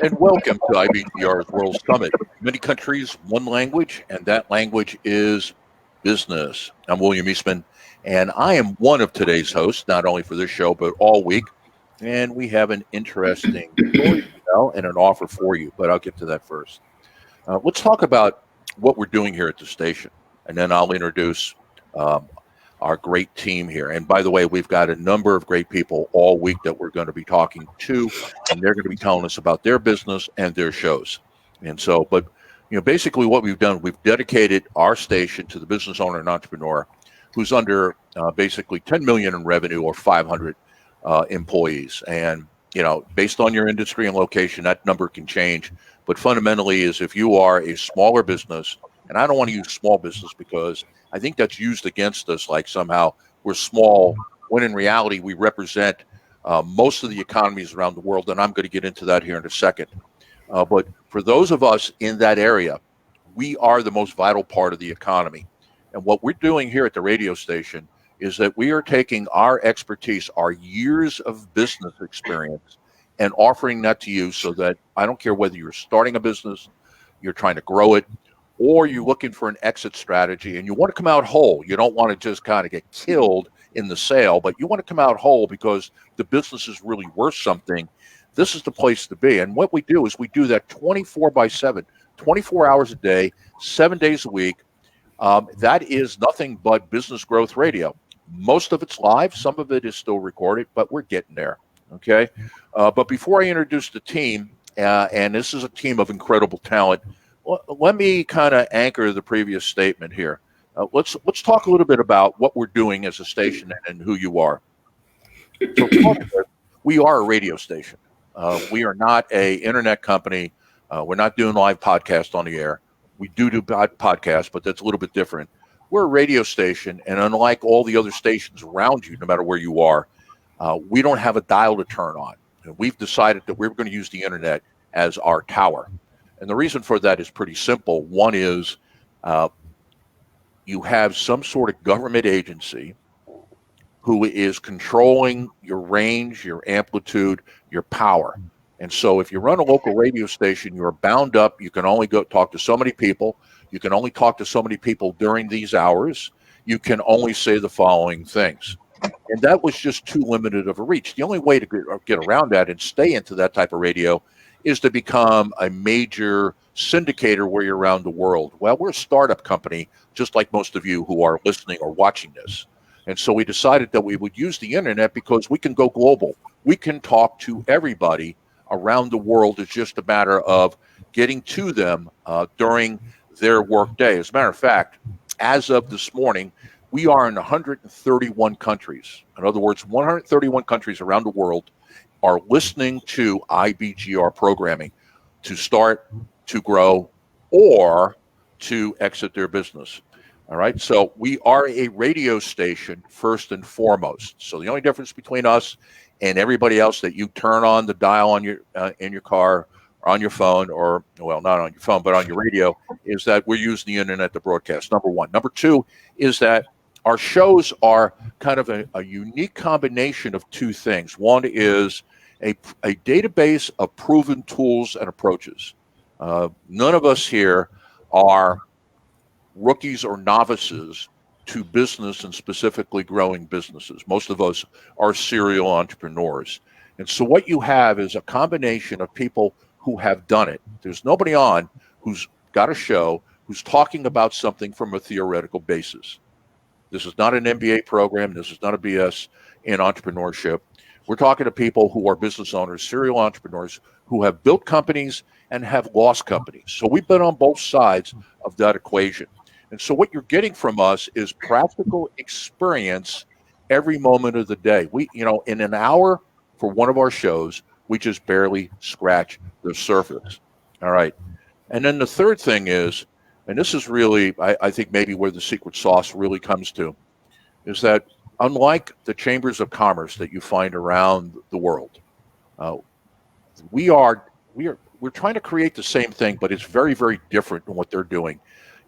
and welcome to IBGR's World Summit. Many countries, one language, and that language is business. I'm William Eastman, and I am one of today's hosts, not only for this show, but all week. And we have an interesting story to tell and an offer for you, but I'll get to that first. Let's talk about what we're doing here at the station, and then I'll introduce um, our great team here. And by the way, we've got a number of great people all week that we're going to be talking to, and they're going to be telling us about their business and their shows. And so, but basically, what we've done, we've dedicated our station to the business owner and entrepreneur who's under basically 10 million in revenue or 500 employees. And based on your industry and location, that number can change. But fundamentally, is if you are a smaller business, and I don't want to use small business because I think that's used against us like somehow we're small, when in reality we represent most of the economies around the world, and I'm going to get into that here in a second. But for those of us in that area, we are the most vital part of the economy. And what we're doing here at the radio station is that we are taking our expertise, our years of business experience, and offering that to you so that I don't care whether you're starting a business, you're trying to grow it, or you're looking for an exit strategy and you want to come out whole. You don't want to just kind of get killed in the sale, but you want to come out whole because the business is really worth something. This is the place to be. And what we do is we do that 24/7, 24 hours a day, 7 days a week. That is nothing but business growth radio. Most of it's live. Some of it is still recorded, but we're getting there. Okay. But before I introduce the team, and this is a team of incredible talent, let me kind of anchor the previous statement here. Let's talk a little bit about what we're doing as a station and who you are. So we are a radio station. We are not a internet company. We're not doing live podcasts on the air. We do podcasts, but that's a little bit different. We're a radio station, and unlike all the other stations around you, no matter where you are, we don't have a dial to turn on. And we've decided that we're going to use the internet as our tower. And the reason for that is pretty simple. One is you have some sort of government agency who is controlling your range, your amplitude, your power. And so if you run a local radio station, you're bound up. You can only go talk to so many people. You can only talk to so many people during these hours. You can only say the following things. And that was just too limited of a reach. The only way to get around that and stay into that type of radio is to become a major syndicator where you're around the world. Well, we're a startup company, just like most of you who are listening or watching this. And so we decided that we would use the internet because we can go global. We can talk to everybody around the world. It's just a matter of getting to them during their work day. As a matter of fact, as of this morning, we are in 131 countries. In other words, 131 countries around the world are listening to IBGR programming to start, to grow, or to exit their business. All right. So we are a radio station first and foremost. So the only difference between us and everybody else that you turn on the dial on your in your car or on your phone, or well, not on your phone, but on your radio, is that we're using the internet to broadcast. Number one. Number two is that our shows are kind of a unique combination of two things. One is a database of proven tools and approaches. None of us here are rookies or novices to business and specifically growing businesses. Most of us are serial entrepreneurs. And so what you have is a combination of people who have done it. There's nobody on who's got a show who's talking about something from a theoretical basis. This is not an MBA program. This is not a BS in entrepreneurship. We're talking to people who are business owners, serial entrepreneurs, who have built companies and have lost companies. So we've been on both sides of that equation. And so what you're getting from us is practical experience every moment of the day. We, in an hour for one of our shows, we just barely scratch the surface. All right. And then the third thing is, and this is really, I think maybe where the secret sauce really comes to, is that unlike the chambers of commerce that you find around the world, we're trying to create the same thing, but it's very, very different than what they're doing.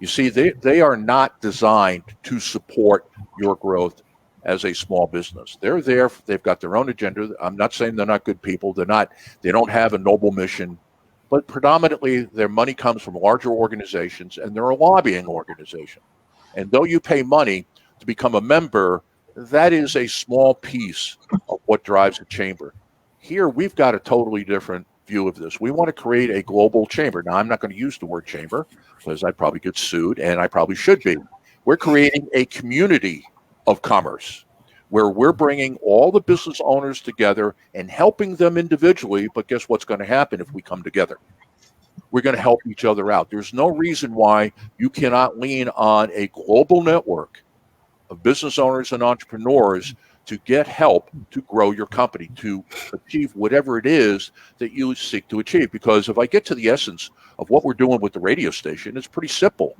You see, they are not designed to support your growth as a small business. They're there. They've got their own agenda. I'm not saying they're not good people. They don't have a noble mission. but predominantly their money comes from larger organizations, and they're a lobbying organization. And though you pay money to become a member, that is a small piece of what drives a chamber. Here, we've got a totally different view of this. We want to create a global chamber. Now, I'm not going to use the word chamber because I'd probably get sued, and I probably should be. We're creating a community of commerce where we're bringing all the business owners together and helping them individually. But guess what's going to happen if we come together? We're going to help each other out. There's no reason why you cannot lean on a global network of business owners and entrepreneurs to get help to grow your company, to achieve whatever it is that you seek to achieve. Because if I get to the essence of what we're doing with the radio station, it's pretty simple.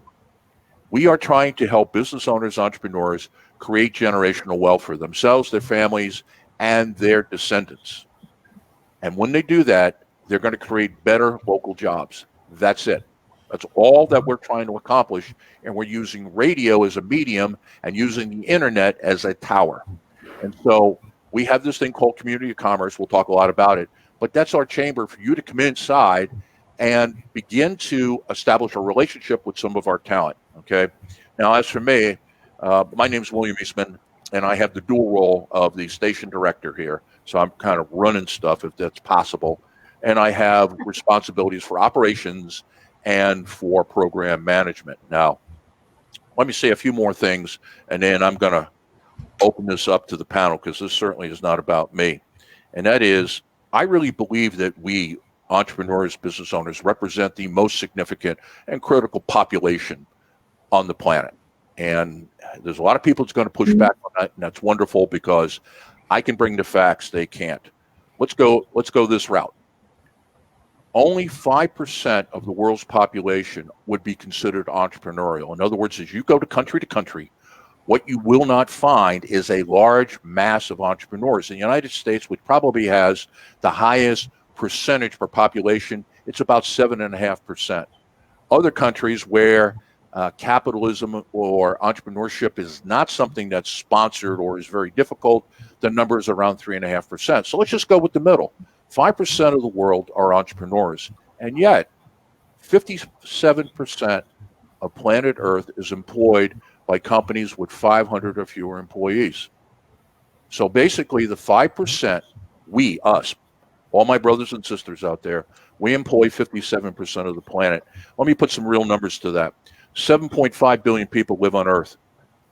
We are trying to help business owners, entrepreneurs create generational wealth for themselves, their families, and their descendants. And when they do that, they're going to create better local jobs. That's it. That's all that we're trying to accomplish. And we're using radio as a medium and using the internet as a tower. And so we have this thing called community of commerce. We'll talk a lot about it. But that's our chamber for you to come inside and begin to establish a relationship with some of our talent. Okay. Now, as for me, my name is William Eastman, and I have the dual role of the station director here. So I'm kind of running stuff if that's possible. And I have responsibilities for operations and for program management. Now, let me say a few more things, and then I'm going to open this up to the panel because this certainly is not about me. And that is, I really believe that we entrepreneurs, business owners represent the most significant and critical population on the planet. And there's a lot of people that's going to push back on that, and that's wonderful because I can bring the facts, they can't. Let's go this route. Only 5% of the world's population would be considered entrepreneurial. In other words, as you go to country, what you will not find is a large mass of entrepreneurs. In the United States, which probably has the highest percentage per population, it's about 7.5%. Other countries where capitalism or entrepreneurship is not something that's sponsored or is very difficult, the number is around 3.5%. So let's just go with the middle. 5% of the world are entrepreneurs, and yet 57% of planet Earth is employed by companies with 500 or fewer employees. So basically the 5%, we, us, all my brothers and sisters out there, we employ 57% of the planet. Let me put some real numbers to that. 7.5 billion people live on Earth.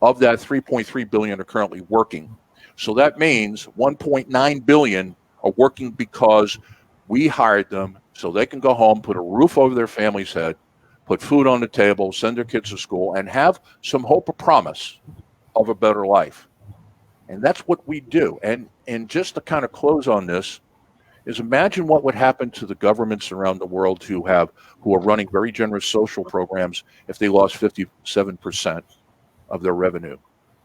Of that, 3.3 billion are currently working. So that means 1.9 billion are working because we hired them so they can go home, put a roof over their family's head, put food on the table, send their kids to school, and have some hope or promise of a better life. And that's what we do. And just to kind of close on this is imagine what would happen to the governments around the world who are running very generous social programs if they lost 57% of their revenue.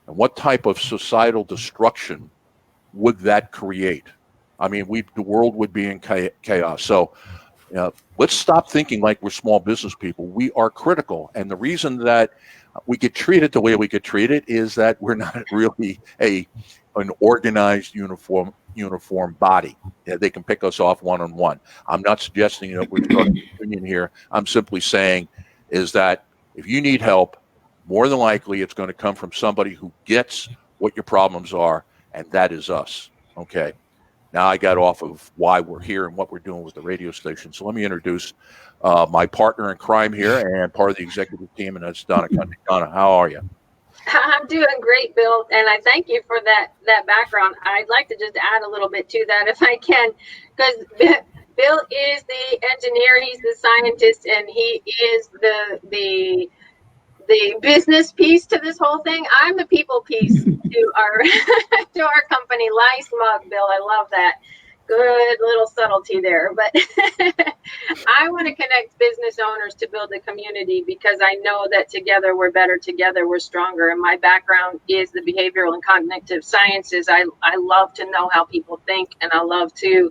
And what type of societal destruction would that create? I mean, the world would be in chaos. So let's stop thinking like we're small business people. We are critical. And the reason that we get treated the way we get treated is that we're not really an organized, uniform body. Yeah, they can pick us off one-on-one. I'm not suggesting that we're starting a union here. I'm simply saying is that if you need help, more than likely it's going to come from somebody who gets what your problems are, and that is us. Okay. Now I got off of why we're here and what we're doing with the radio station. So let me introduce my partner in crime here and part of the executive team, and that's Donna. Donna, how are you? I'm doing great, Bill, and I thank you for that background. I'd like to just add a little bit to that if I can, because Bill is the engineer, he's the scientist, and he is the business piece to this whole thing. I'm the people piece to our to our company. Nice mug, Bill. I love that. Good little subtlety there. But I want to connect business owners to build a community because I know that together we're better, together we're stronger. And my background is the behavioral and cognitive sciences. I love to know how people think, and I love to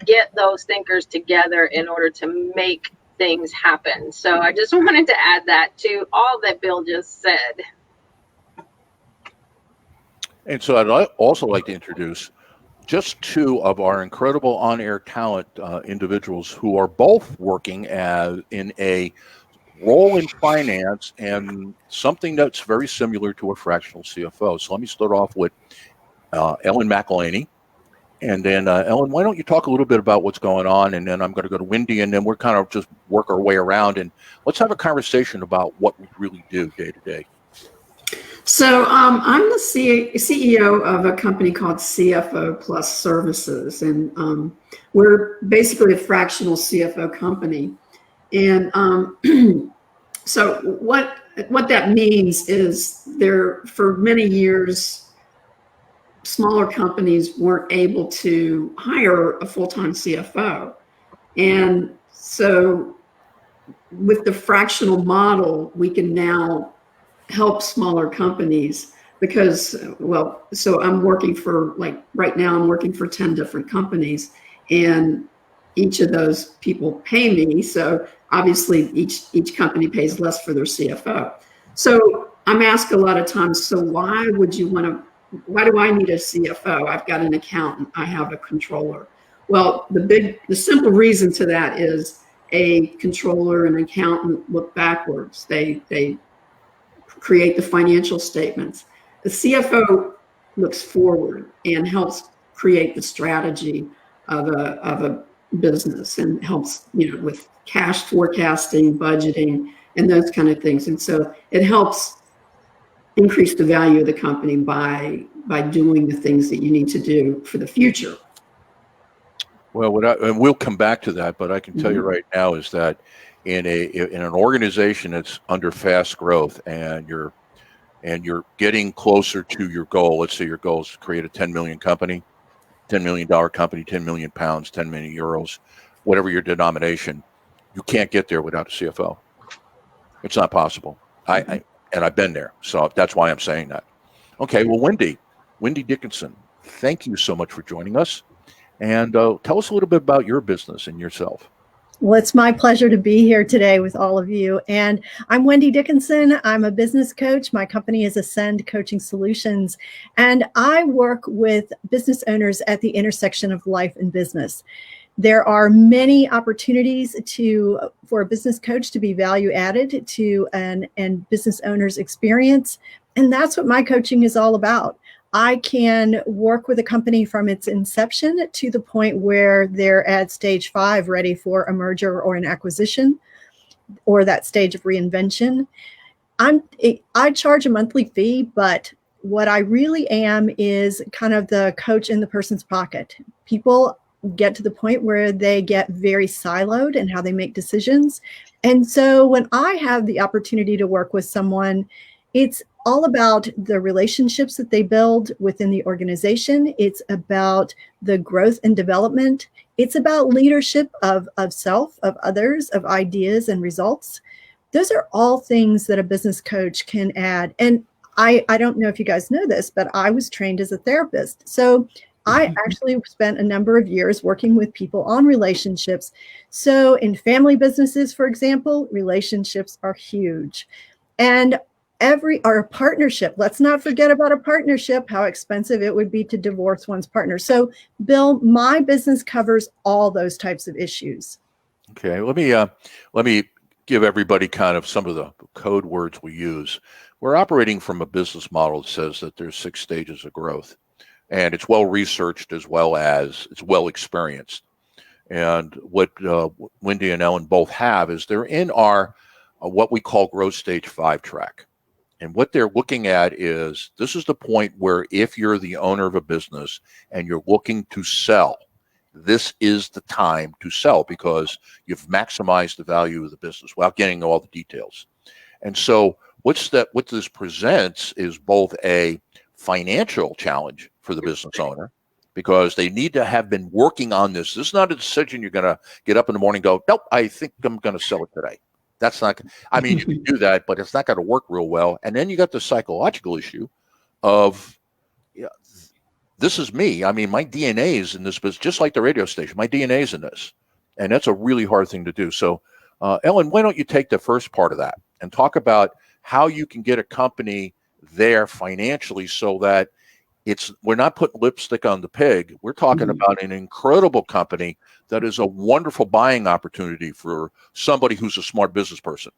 get those thinkers together in order to make things happen. So I just wanted to add that to all that Bill just said. And so I'd also like to introduce just two of our incredible on-air talent individuals who are both working as in a role in finance and something that's very similar to a fractional CFO. So let me start off with Ellen McElhaney. And then, Ellen, why don't you talk a little bit about what's going on? And then I'm going to go to Wendy, and then we're kind of just work our way around. And let's have a conversation about what we really do day to day. So I'm the CEO of a company called CFO Plus Services, and we're basically a fractional CFO company. And so what that means is for many years, smaller companies weren't able to hire a full-time CFO. And so with the fractional model, we can now help smaller companies because, so I'm working for, like right now, I'm working for 10 different companies, and each of those people pay me. So obviously each company pays less for their CFO. So I'm asked a lot of times, so why do I need a CFO? I've got an accountant, I have a controller. Well, the simple reason to that is a controller and an accountant look backwards. They create the financial statements. The CFO looks forward and helps create the strategy of a business and helps, with cash forecasting, budgeting, and those kind of things. And so it helps increase the value of the company by doing the things that you need to do for the future. Well, and we'll come back to that, but I can tell you right now is that in an organization that's under fast growth and you're getting closer to your goal. Let's say your goal is to create a 10 million company, $10 million company, 10 million pounds, 10 million euros, whatever your denomination. You can't get there without a CFO. It's not possible. And I've been there, so that's why I'm saying that. Okay, well, Wendy Dickinson, thank you so much for joining us. And tell us a little bit about your business and yourself. Well, it's my pleasure to be here today with all of you. And I'm Wendy Dickinson. I'm a business coach. My company is Ascend Coaching Solutions. And I work with business owners at the intersection of life and business. There are many opportunities for a business coach to be value added to an business owner's experience. And that's what my coaching is all about. I can work with a company from its inception to the point where they're at stage 5, ready for a merger or an acquisition, or that stage of reinvention. I charge a monthly fee, but what I really am is kind of the coach in the person's pocket. People get to the point where they get very siloed in how they make decisions. And so when I have the opportunity to work with someone, it's all about the relationships that they build within the organization. It's about the growth and development. It's about leadership of self, of others, of ideas and results. Those are all things that a business coach can add. And I don't know if you guys know this, but I was trained as a therapist. So I actually spent a number of years working with people on relationships. So in family businesses, for example, relationships are huge. And a partnership, let's not forget about a partnership, how expensive it would be to divorce one's partner. So Bill, my business covers all those types of issues. Okay, let me give everybody kind of some of the code words we use. We're operating from a business model that says that there's 6 stages of growth, and it's well researched as well as it's well experienced. And what Wendy and Ellen both have is they're in our what we call growth stage 5 track. And what they're looking at is this is the point where if you're the owner of a business and you're looking to sell, this is the time to sell because you've maximized the value of the business without getting all the details. And so what this presents is both a financial challenge for the business owner because they need to have been working on this. This is not a decision you're going to get up in the morning and go, nope, I think I'm going to sell it today. That's not, I mean, you can do that, but it's not going to work real well. And then you got the psychological issue of, this is me. I mean, my DNA is in this business, just like the radio station. My DNA is in this. And that's a really hard thing to do. So, Ellen, why don't you take the first part of that and talk about how you can get a company there financially so that we're not putting lipstick on the pig. We're talking about an incredible company that is a wonderful buying opportunity for somebody who's a smart business person.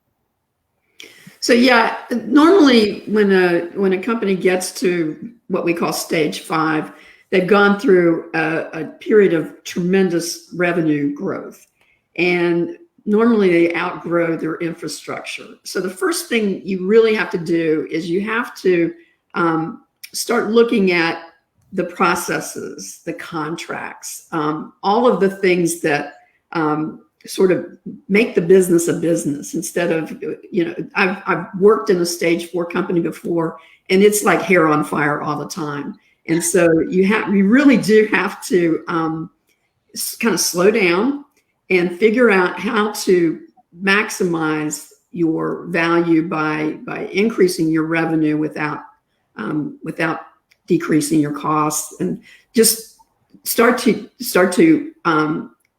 So yeah, normally when a company gets to what we call stage 5, they've gone through a period of tremendous revenue growth, and normally they outgrow their infrastructure. So the first thing you really have to do is you have to start looking at the processes, the contracts, all of the things that sort of make the business a business instead of, I've worked in a stage 4 company before, and it's like hair on fire all the time. And so you really do have to kind of slow down and figure out how to maximize your value by increasing your revenue without decreasing your costs, and just start to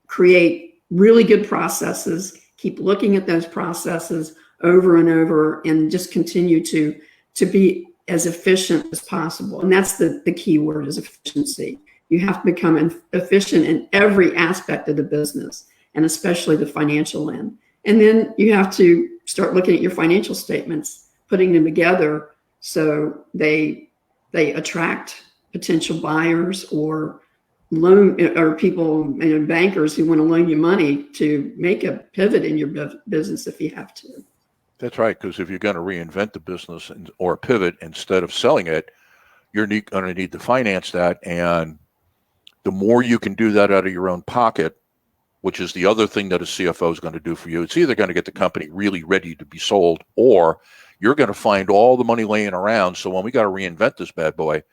create really good processes. Keep looking at those processes over and over, and just continue to be as efficient as possible. And that's the key word, is efficiency. You have to become efficient in every aspect of the business, and especially the financial end. And then you have to start looking at your financial statements, putting them together so they attract potential buyers or people, bankers who want to loan you money to make a pivot in your business if you have to. That's right, because if you're going to reinvent the business or pivot instead of selling it, you're going to need to finance that. And the more you can do that out of your own pocket, which is the other thing that a CFO is going to do for you, it's either going to get the company really ready to be sold, or you're going to find all the money laying around. So when we got to reinvent this bad boy,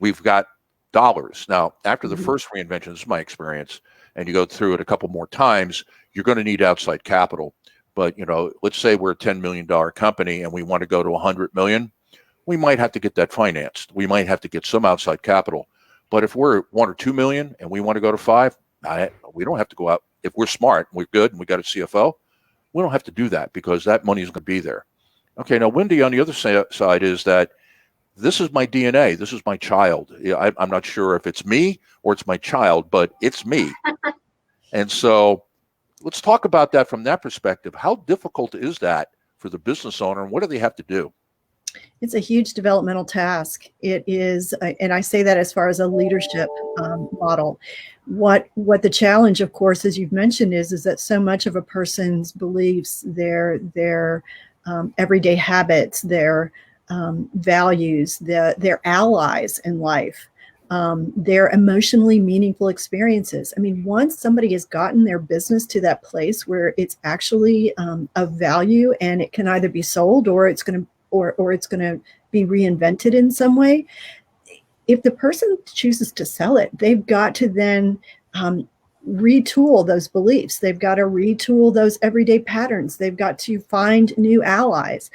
we've got dollars. Now, after the first reinvention, this is my experience, and you go through it a couple more times, you're going to need outside capital. But, let's say we're a $10 million company and we want to go to 100 million. We might have to get that financed. We might have to get some outside capital. But if we're 1 or 2 million and we want to go to 5, we don't have to go out. If we're smart, we're good, and we got a CFO, we don't have to do that, because that money is going to be there. Okay, now, Wendy, on the other side is that this is my DNA. This is my child. I'm not sure if it's me or it's my child, but it's me. And so let's talk about that from that perspective. How difficult is that for the business owner, and what do they have to do? It's a huge developmental task. It is, and I say that as far as a leadership model. What the challenge, of course, as you've mentioned, is that so much of a person's beliefs, their everyday habits, their values, their allies in life, their emotionally meaningful experiences. I mean, once somebody has gotten their business to that place where it's actually of value, and it can either be sold or it's going to be reinvented in some way. If the person chooses to sell it, they've got to then retool those beliefs. They've got to retool those everyday patterns. They've got to find new allies.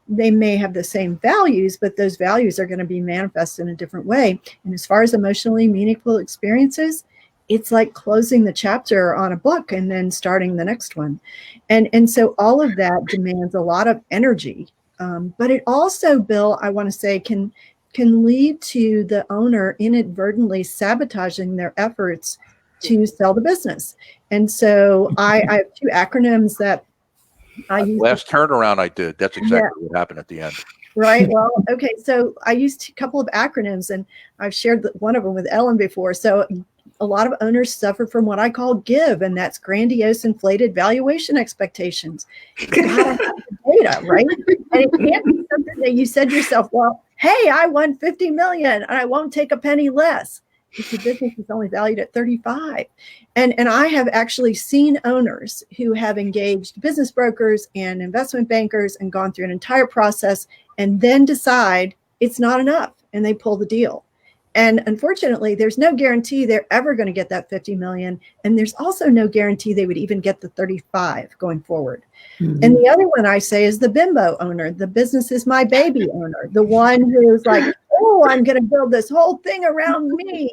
They may have the same values, but those values are going to be manifested in a different way. And as far as emotionally meaningful experiences, it's like closing the chapter on a book and then starting the next one. And so all of that demands a lot of energy. But it also, Bill, I want to say, can lead to the owner inadvertently sabotaging their efforts to sell the business. And so I have 2 acronyms that I use. Last turnaround I did, that's exactly what happened at the end. Right. Well, okay. So I used a couple of acronyms, and I've shared one of them with Ellen before. So a lot of owners suffer from what I call GIVE, and that's grandiose inflated valuation expectations. You gotta have the data, right? And it can't be something that you said to yourself, well, hey, I won 50 million and I won't take a penny less if the business is only valued at 35. And I have actually seen owners who have engaged business brokers and investment bankers and gone through an entire process and then decide it's not enough, and they pull the deal. And unfortunately, there's no guarantee they're ever going to get that 50 million. And there's also no guarantee they would even get the 35 going forward. Mm-hmm. And the other one I say is the bimbo owner, the business is my baby owner, the one who's like, oh, I'm going to build this whole thing around me.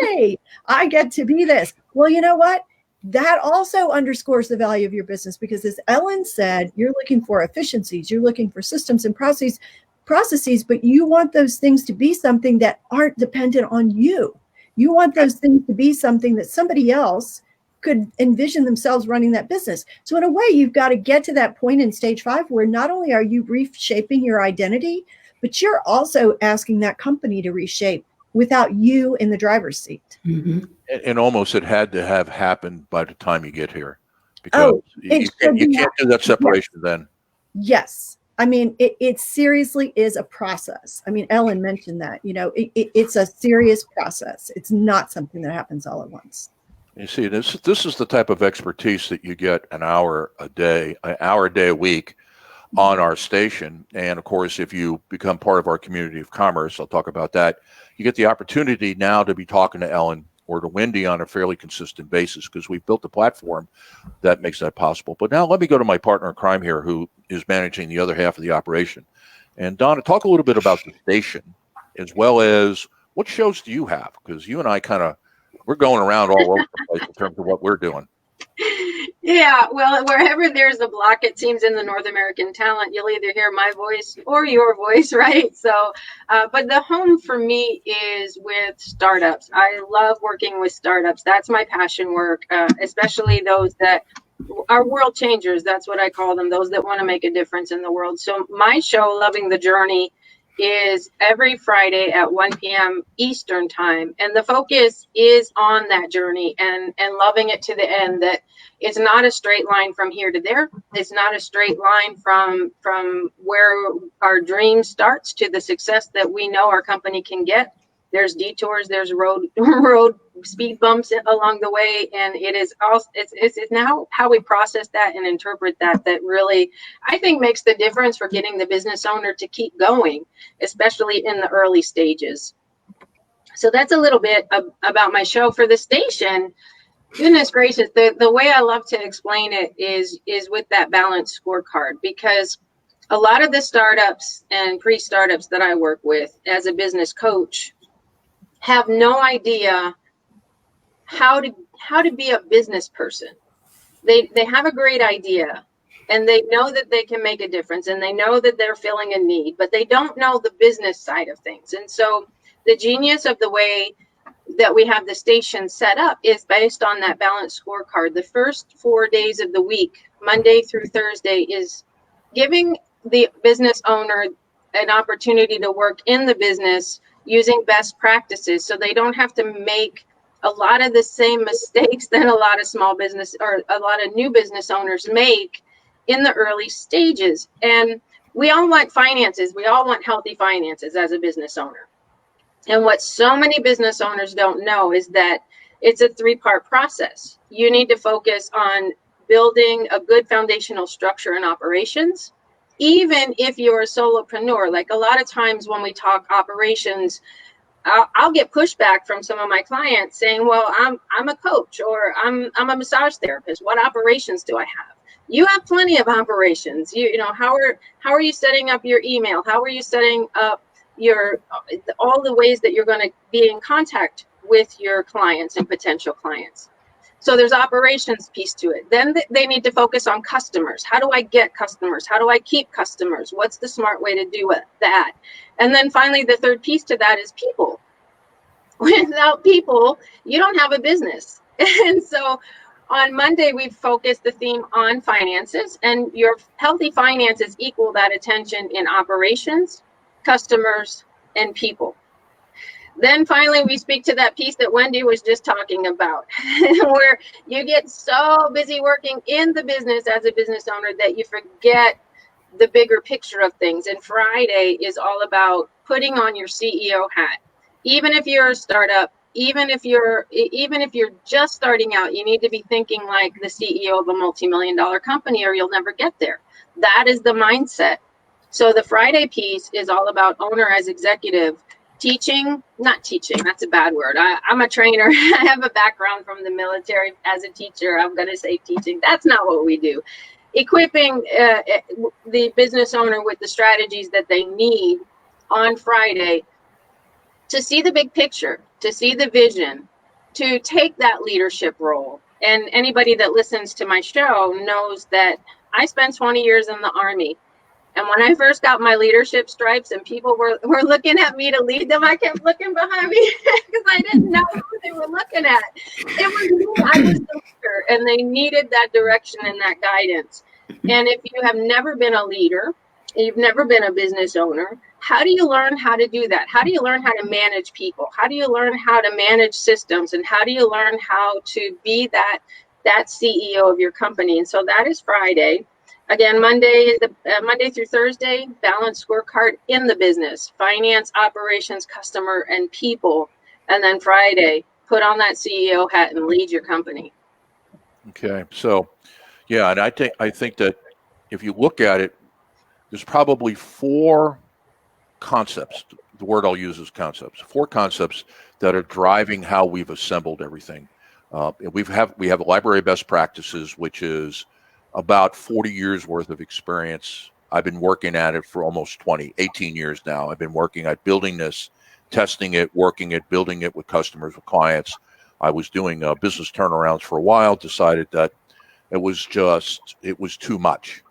Yay, I get to be this. Well, you know what? That also underscores the value of your business, because as Ellen said, you're looking for efficiencies, you're looking for systems and processes. processes, but you want those things to be something that aren't dependent on you. You want those things to be something that somebody else could envision themselves running that business. So in a way, you've got to get to that point in stage 5 where not only are you reshaping your identity, but you're also asking that company to reshape without you in the driver's seat. Mm-hmm. And almost it had to have happened by the time you get here, because you can't do that separation then. Yes. I mean, it seriously is a process. I mean, Ellen mentioned that, it's a serious process. It's not something that happens all at once. You see, this is the type of expertise that you get an hour a day a week on our station. And of course, if you become part of our community of commerce, I'll talk about that, you get the opportunity now to be talking to Ellen or to Wendy on a fairly consistent basis, because we've built a platform that makes that possible. But now let me go to my partner in crime here, who is managing the other half of the operation. And Donna, talk a little bit about the station, as well as what shows do you have? Because you and I we're going around all over the place in terms of what we're doing. Yeah, well, wherever there's a block, it seems, in the North American talent, you'll either hear my voice or your voice, right? So, but the home for me is with startups. I love working with startups. That's my passion work, especially those that are world changers. That's what I call them, those that want to make a difference in the world. So my show, Loving the Journey, is every Friday at 1 p.m. Eastern time. And the focus is on that journey and loving it to the end, that it's not a straight line from here to there. It's not a straight line from where our dream starts to the success that we know our company can get. There's detours, there's road speed bumps along the way, and it is also it's now how we process that and interpret that really, I think, makes the difference for getting the business owner to keep going, especially in the early stages. So that's a little bit about my show. For the station, goodness gracious, the way I love to explain it is with that balanced scorecard, because a lot of the startups and pre-startups that I work with as a business coach have no idea how to be a business person. They have a great idea, and they know that they can make a difference, and they know that they're filling a need, but they don't know the business side of things. And so the genius of the way that we have the station set up is based on that balanced scorecard. The first 4 days of the week, Monday through Thursday, is giving the business owner an opportunity to work in the business using best practices, so they don't have to make a lot of the same mistakes that a lot of small business or a lot of new business owners make in the early stages. And we all want finances. We all want healthy finances as a business owner. And what so many business owners don't know is that it's a 3-part process. You need to focus on building a good foundational structure and operations. Even if you're a solopreneur, like a lot of times when we talk operations, I'll get pushback from some of my clients saying, well, I'm a coach, or I'm a massage therapist. What operations do I have? You have plenty of operations. You know, how are you setting up your email? How are you setting up all the ways that you're going to be in contact with your clients and potential clients? So there's operations piece to it. Then they need to focus on customers. How do I get customers? How do I keep customers? What's the smart way to do that? And then finally, the third piece to that is people. Without people, you don't have a business. And so on Monday, we focused the theme on finances, and your healthy finances equal that attention in operations, customers, and people. Then finally, we speak to that piece that Wendy was just talking about, where you get so busy working in the business as a business owner that you forget the bigger picture of things. And Friday is all about putting on your CEO hat. Even if you're a startup, even if you're just starting out, you need to be thinking like the CEO of a multi-million-dollar company, or you'll never get there. That is the mindset. So the Friday piece is all about owner as executive. Not teaching, that's a bad word. I'm a trainer. I have a background from the military as a teacher. I'm going to say teaching. That's not what we do. Equipping the business owner with the strategies that they need on Friday to see the big picture, to see the vision, to take that leadership role. And anybody that listens to my show knows that I spent 20 years in the Army. And when I first got my leadership stripes and people were looking at me to lead them, I kept looking behind me because I didn't know who they were looking at. It was me. I was the leader, and they needed that direction and that guidance. And if you have never been a leader, you've never been a business owner, how do you learn how to do that? How do you learn how to manage people? How do you learn how to manage systems? And how do you learn how to be that CEO of your company? And so that is Friday. Again, Monday is Monday through Thursday, balanced scorecard in the business, finance, operations, customer, and people. And then Friday, put on that CEO hat and lead your company. Okay. So, yeah, and I think that if you look at it, there's probably four concepts. The word I'll use is concepts. Four concepts that are driving how we've assembled everything. We have a library of best practices, which is about 40 years worth of experience. I've been working at it for almost 18 years now. I've been working at building this, testing it, working it, building it with customers, with clients. I was doing business turnarounds for a while, decided that it was too much.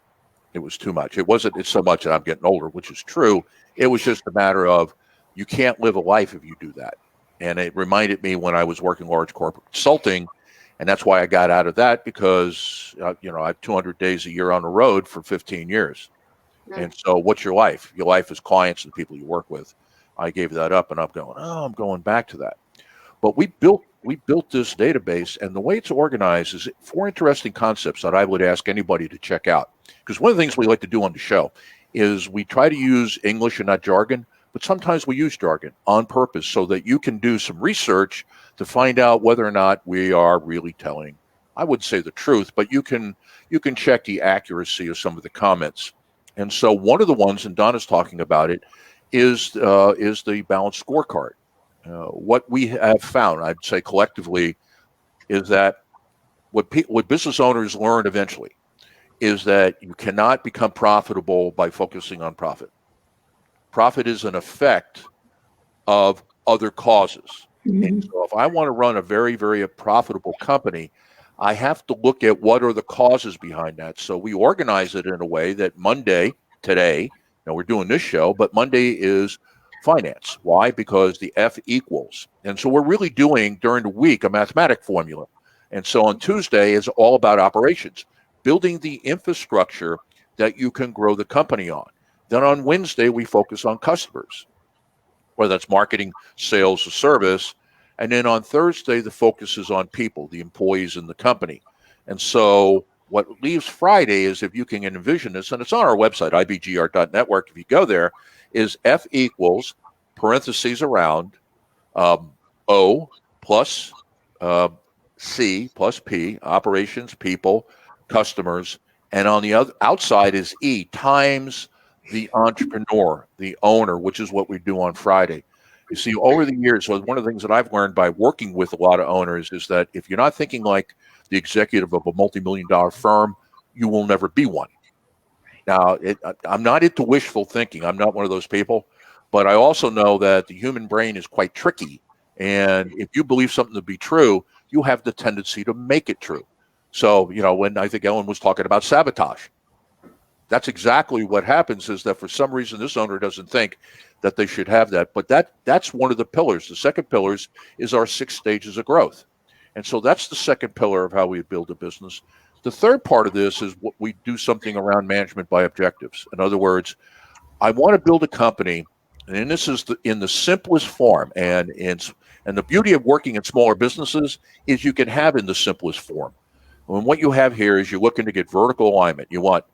It was too much. It's so much that I'm getting older, which is true. It was just a matter of you can't live a life if you do that. And it reminded me when I was working large corporate consulting, and that's why I got out of that, because I have 200 days a year on the road for 15 years. And so what's your life? Your life is clients and people you work with. I gave that up, and I'm going back to that. But we built this database, and the way it's organized is four interesting concepts that I would ask anybody to check out. Because one of the things we like to do on the show is we try to use English and not jargon, but sometimes we use jargon on purpose so that you can do some research to find out whether or not we are really telling, I would say, the truth, but you can check the accuracy of some of the comments. And so one of the ones, and Donna's talking about it, is the balanced scorecard. What we have found, I'd say collectively, is that what business owners learn eventually is that you cannot become profitable by focusing on profit. Profit is an effect of other causes. Mm-hmm. And so if I want to run a very, very profitable company, I have to look at what are the causes behind that. So we organize it in a way that Monday, today, we're doing this show, but Monday is finance. Why? Because the F equals. And so we're really doing during the week a mathematic formula. And so on Tuesday is all about operations, building the infrastructure that you can grow the company on. Then on Wednesday, we focus on customers, whether that's marketing, sales, or service. And then on Thursday, the focus is on people, the employees in the company. And so what leaves Friday is, if you can envision this, and it's on our website, IBGR.network, if you go there, is F equals, parentheses around, O plus C plus P, operations, people, customers. And on the other outside is E, times the entrepreneur, the owner, which is what we do on Friday. You see, over the years, so one of the things that I've learned by working with a lot of owners is that if you're not thinking like the executive of a multi-million-dollar firm, you will never be one. Now, I'm not into wishful thinking. I'm not one of those people. But I also know that the human brain is quite tricky. And if you believe something to be true, you have the tendency to make it true. So, when I think Ellen was talking about sabotage, that's exactly what happens, is that for some reason this owner doesn't think that they should have that. But that's one of the pillars. The second pillar is our 6 stages of growth. And so that's the second pillar of how we build a business. The third part of this is what we do something around management by objectives. In other words, I want to build a company, and this is in the simplest form. And the beauty of working in smaller businesses is you can have in the simplest form. And what you have here is you're looking to get vertical alignment. You want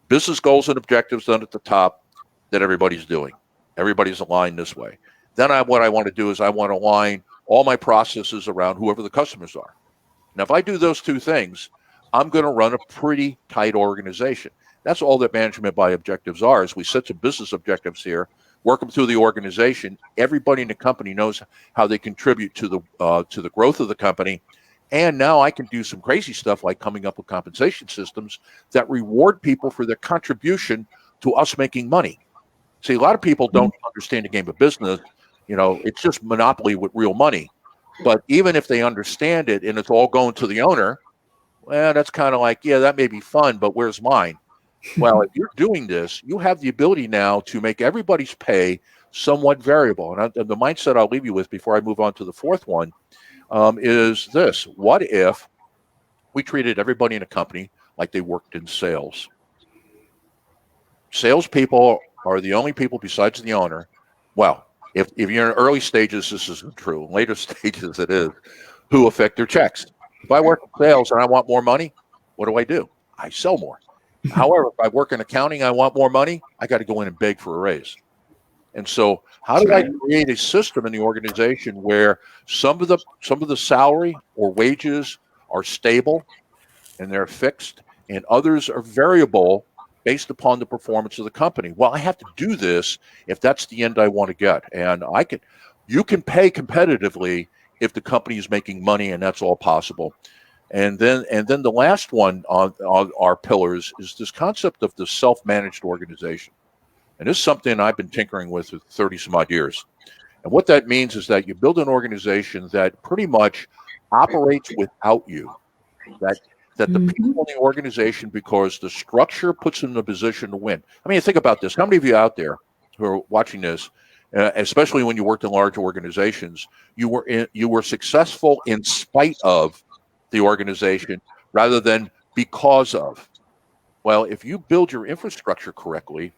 business goals and objectives done at the top that everybody's doing. Everybody's aligned this way. Then what I want to do is I want to align all my processes around whoever the customers are. Now, if I do those two things, I'm going to run a pretty tight organization. That's all that management by objectives are, is we set some business objectives here, work them through the organization. Everybody in the company knows how they contribute to the growth of the company. And now I can do some crazy stuff like coming up with compensation systems that reward people for their contribution to us making money. See, a lot of people don't understand the game of business. It's just monopoly with real money. But even if they understand it, and it's all going to the owner, well, that's kind of like, yeah, that may be fun, but where's mine? And so what we do is we set some business objectives. And Well, if you're doing this, you have the ability now to make everybody's pay somewhat variable. And the mindset I'll leave you with before I move on to the fourth one is this. What if we treated everybody in a company like they worked in sales? Salespeople are the only people besides the owner. Well, if you're in early stages, this isn't true. In later stages, it is, who affect their checks. If I work in sales and I want more money, what do? I sell more. However, if I work in accounting, I want more money, I got to go in and beg for a raise. And so how do I create a system in the organization where some of the salary or wages are stable and they're fixed and others are variable based upon the performance of the company? Well, I have to do this if that's the end I want to get. And you can pay competitively if the company is making money, and that's all possible. And then the last one on our pillars is this concept of the self-managed organization. And this is something I've been tinkering with for 30 some odd years. And what that means is that you build an organization that pretty much operates without you. That the people in the organization, because the structure puts them in a position to win. I mean, think about this. How many of you out there who are watching this, especially when you worked in large organizations, you were successful in spite of the organization rather than because of? Well, if you build your infrastructure correctly,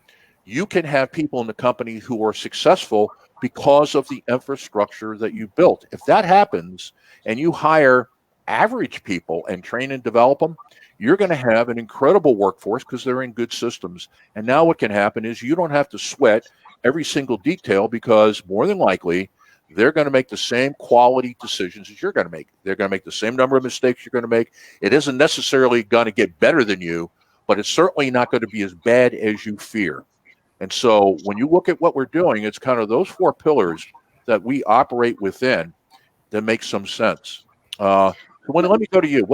you can have people in the company who are successful because of the infrastructure that you built. If that happens and you hire average people and train and develop them, you're going to have an incredible workforce because they're in good systems. And now what can happen is you don't have to sweat every single detail, because more than likely they're going to make the same quality decisions as you're going to make. They're going to make the same number of mistakes you're going to make. It isn't necessarily going to get better than you, but it's certainly not going to be as bad as you fear. And so when you look at what we're doing, it's kind of those four pillars that we operate within that make some sense. So let me go to you.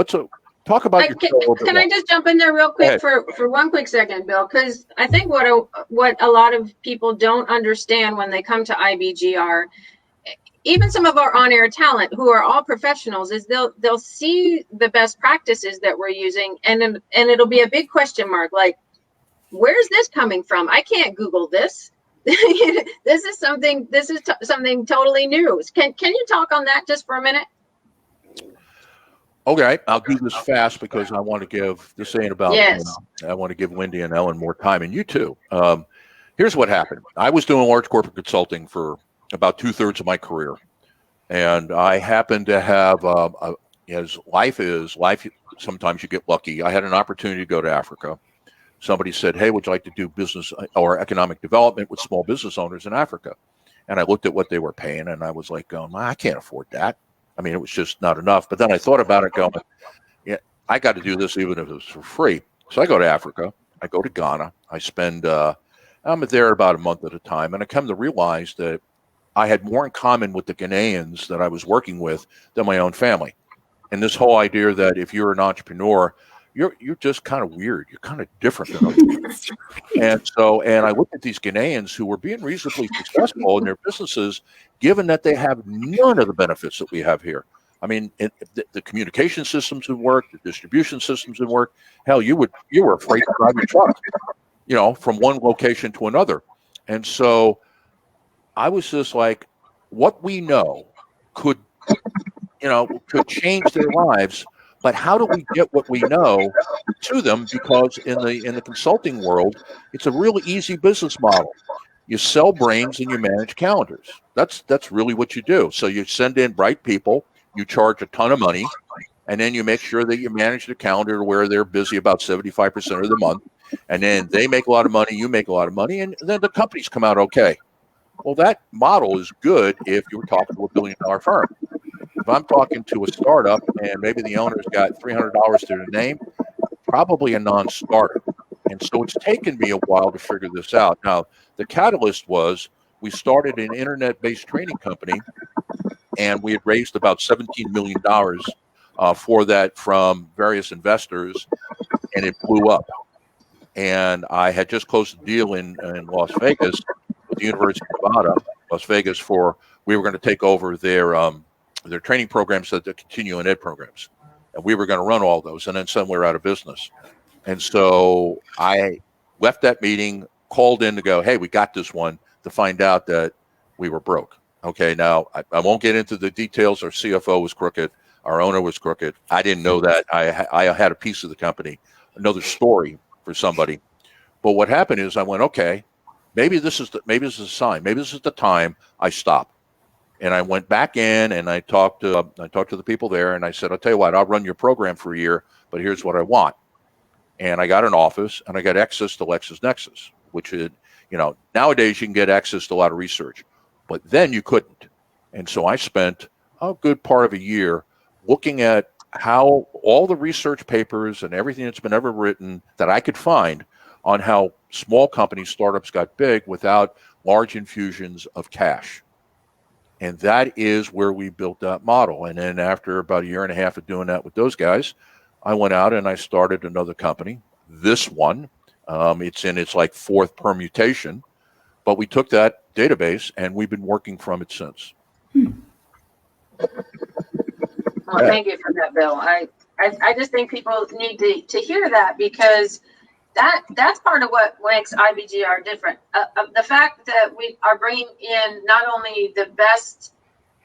Talk about your Can I just jump in there real quick for one quick second, Bill? Because I think what a lot of people don't understand when they come to IBGR, even some of our on-air talent who are all professionals, is they'll see the best practices that we're using, and it'll be a big question mark, like, where's this coming from? I can't Google this. This is something totally new. Can you talk on that just for a minute? Okay, I'll do this fast because I want to give this ain't about. Yes. I want to give Wendy and Ellen more time, and you too. Here's what happened. I was doing large corporate consulting for about 2/3 of my career, and I happened to have, as life is, sometimes you get lucky. I had an opportunity to go to Africa. Somebody said, "Hey, would you like to do business or economic development with small business owners in Africa?" And I looked at what they were paying, and I was like, I can't afford that. I mean, it was just not enough. But then I thought about it going, yeah, I got to do this even if it was for free. So I go to Africa. I go to Ghana. I spend, I'm there about a month at a time. And I come to realize that I had more in common with the Ghanaians that I was working with than my own family. And this whole idea that if you're an entrepreneur, you're just kind of weird. You're kind of different than others. And I looked at these Ghanaians who were being reasonably successful in their businesses, given that they have none of the benefits that we have here. I mean, the communication systems would work, the distribution systems would work. Hell, you were afraid to drive your truck, from one location to another. And so I was just like, what we know could change their lives. But how do we get what we know to them? Because in the consulting world, it's a really easy business model. You sell brains and you manage calendars. That's really what you do. So you send in bright people, you charge a ton of money, and then you make sure that you manage the calendar to where they're busy about 75% of the month. And then they make a lot of money, you make a lot of money, and then the companies come out okay. Well, that model is good if you're talking to a $1 billion firm. If I'm talking to a startup and maybe the owner's got $300 to their name, probably a non-starter. And so it's taken me a while to figure this out. Now, the catalyst was we started an internet-based training company, and we had raised about $17 million for that from various investors, and it blew up. And I had just closed a deal in Las Vegas with the University of Nevada, Las Vegas, we were going to take over their training programs, that the continuing ed programs, and we were going to run all those. And then suddenly we're out of business. And so I left that meeting, called in to go, hey, we got this one, to find out that we were broke. Okay, now I won't get into the details. Our CFO was crooked. Our owner was crooked. I didn't know that. I had a piece of the company. Another story for somebody. But what happened is I went, okay, maybe this is a sign. Maybe this is the time I stop. And I went back in and I talked to the people there, and I said, I'll tell you what, I'll run your program for a year, but here's what I want. And I got an office and I got access to LexisNexis, which is, nowadays you can get access to a lot of research, but then you couldn't. And so I spent a good part of a year looking at how all the research papers and everything that's been ever written that I could find on how small companies, startups got big without large infusions of cash. And that is where we built that model. And then after about a year and a half of doing that with those guys, I went out and I started another company. This one, it's in its like fourth permutation, but we took that database and we've been working from it since. Well, thank you for that, Bill. I just think people need to hear that, because that's part of what makes IBGR different. The fact that we are bringing in not only the best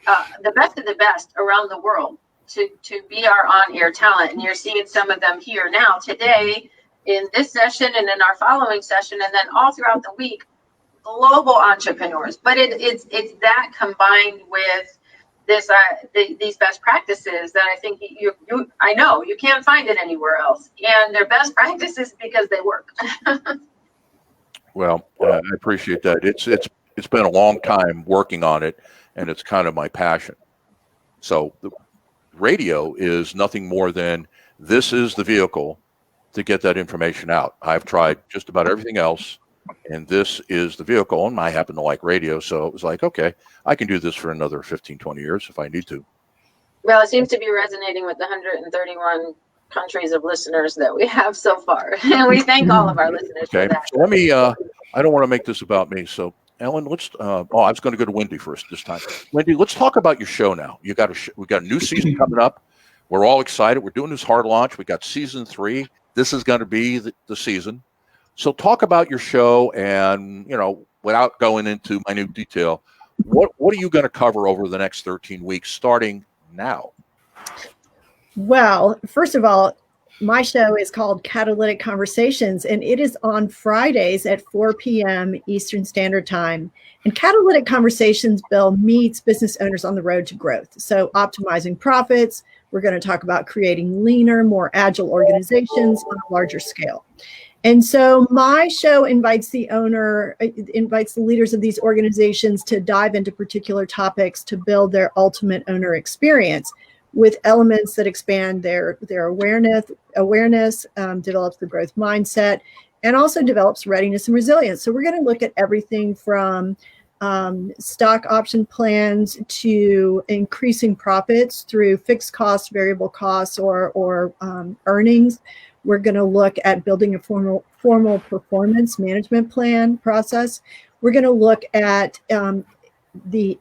of the best around the world to be our on-air talent, and you're seeing some of them here now today in this session and in our following session, and then all throughout the week, global entrepreneurs. But it's that combined with this these best practices that I think I know you can't find it anywhere else, and they're best practices because they work. Well, I appreciate that. It's been a long time working on it, and it's kind of my passion. So the radio is nothing more than, this is the vehicle to get that information out. I've tried just about everything else, and this is the vehicle, and I happen to like radio, so it was like, okay, I can do this for another 15, 20 years if I need to. Well, it seems to be resonating with the 131 countries of listeners that we have so far. And we thank all of our listeners for that. So let me, I don't want to make this about me. So Ellen, let's, I was going to go to Wendy first this time. Wendy, let's talk about your show now. We got a new season coming up. We're all excited. We're doing this hard launch. We got season 3. This is going to be the season. So talk about your show, and, without going into minute detail, what are you going to cover over the next 13 weeks starting now? Well, first of all, my show is called Catalytic Conversations, and it is on Fridays at 4 p.m. Eastern Standard Time. And Catalytic Conversations, Bill, meets business owners on the road to growth. So optimizing profits. We're going to talk about creating leaner, more agile organizations on a larger scale. And so my show invites the leaders of these organizations to dive into particular topics to build their ultimate owner experience, with elements that expand their awareness, develops the growth mindset, and also develops readiness and resilience. So we're going to look at everything from stock option plans to increasing profits through fixed costs, variable costs, or earnings. We're going to look at building a formal performance management plan process. We're going to look at the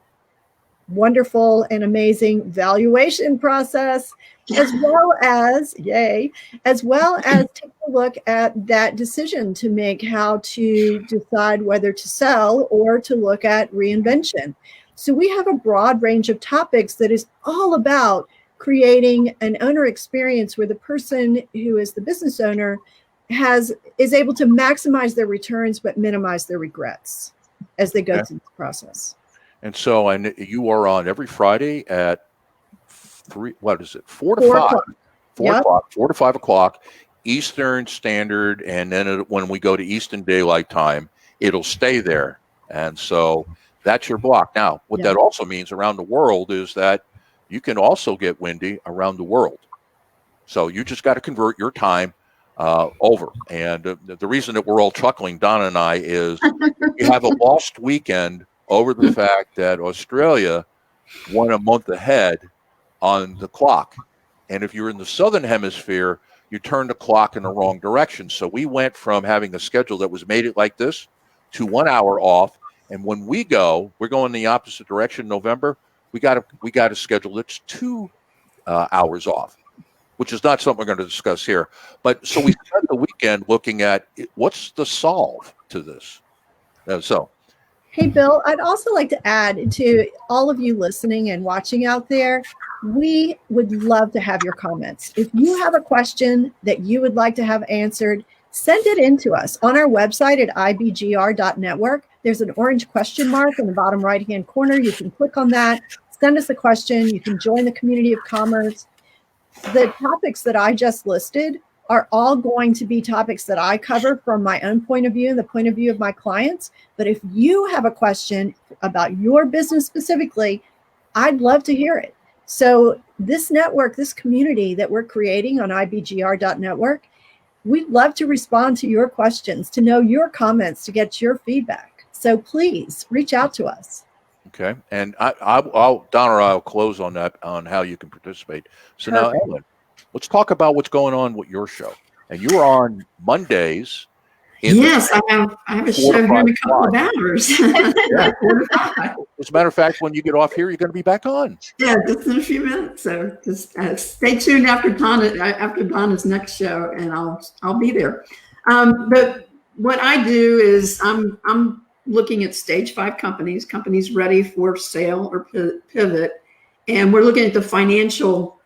wonderful and amazing valuation process, as well as take a look at that decision to make, how to decide whether to sell or to look at reinvention. So we have a broad range of topics that is all about creating an owner experience where the person who is the business owner is able to maximize their returns but minimize their regrets as they go through the process. And so you are on every Friday at 4 to 5 o'clock Eastern Standard. And then when we go to Eastern Daylight Time, it'll stay there. And so that's your block. Now, what that also means around the world is that you can also get Wendy around the world. So you just got to convert your time over. And the reason that we're all chuckling, Donna and I, is we have a lost weekend over the fact that Australia won a month ahead on the clock. And if you're in the Southern Hemisphere, you turn the clock in the wrong direction. So we went from having a schedule that was made it like this to 1 hour off. And when we're going the opposite direction in November, we got a schedule that's 2 hours off. which is not something we're going to discuss here. But so we spent the weekend looking at what's the solve to this. So, Hey, Bill, I'd also like to add to all of you listening and watching out there, we would love to have your comments. If you have a question that you would like to have answered, send it in to us on our website at ibgr.network. There's an orange question mark in the bottom right-hand corner. You can click on that, send us a question. You can join the community of commerce. The topics that I just listed are all going to be topics that I cover from my own point of view and the point of view of my clients. But if you have a question about your business specifically, I'd love to hear it. So this network, this community that we're creating on ibgr.network, we'd love to respond to your questions, to know your comments, to get your feedback. So please reach out to us. okay. And I'll Don or I'll close on that, on how you can participate. So now, Ellen, let's talk about what's going on with your show. And you are on Mondays. Yes, I have a show here in a couple of hours. Yeah. As a matter of fact, when you get off here, you're going to be back on. Yeah, just in a few minutes. So just stay tuned after Donna's next show, and I'll be there. But what I do is I'm looking at stage 5 companies ready for sale or pivot, and we're looking at the financial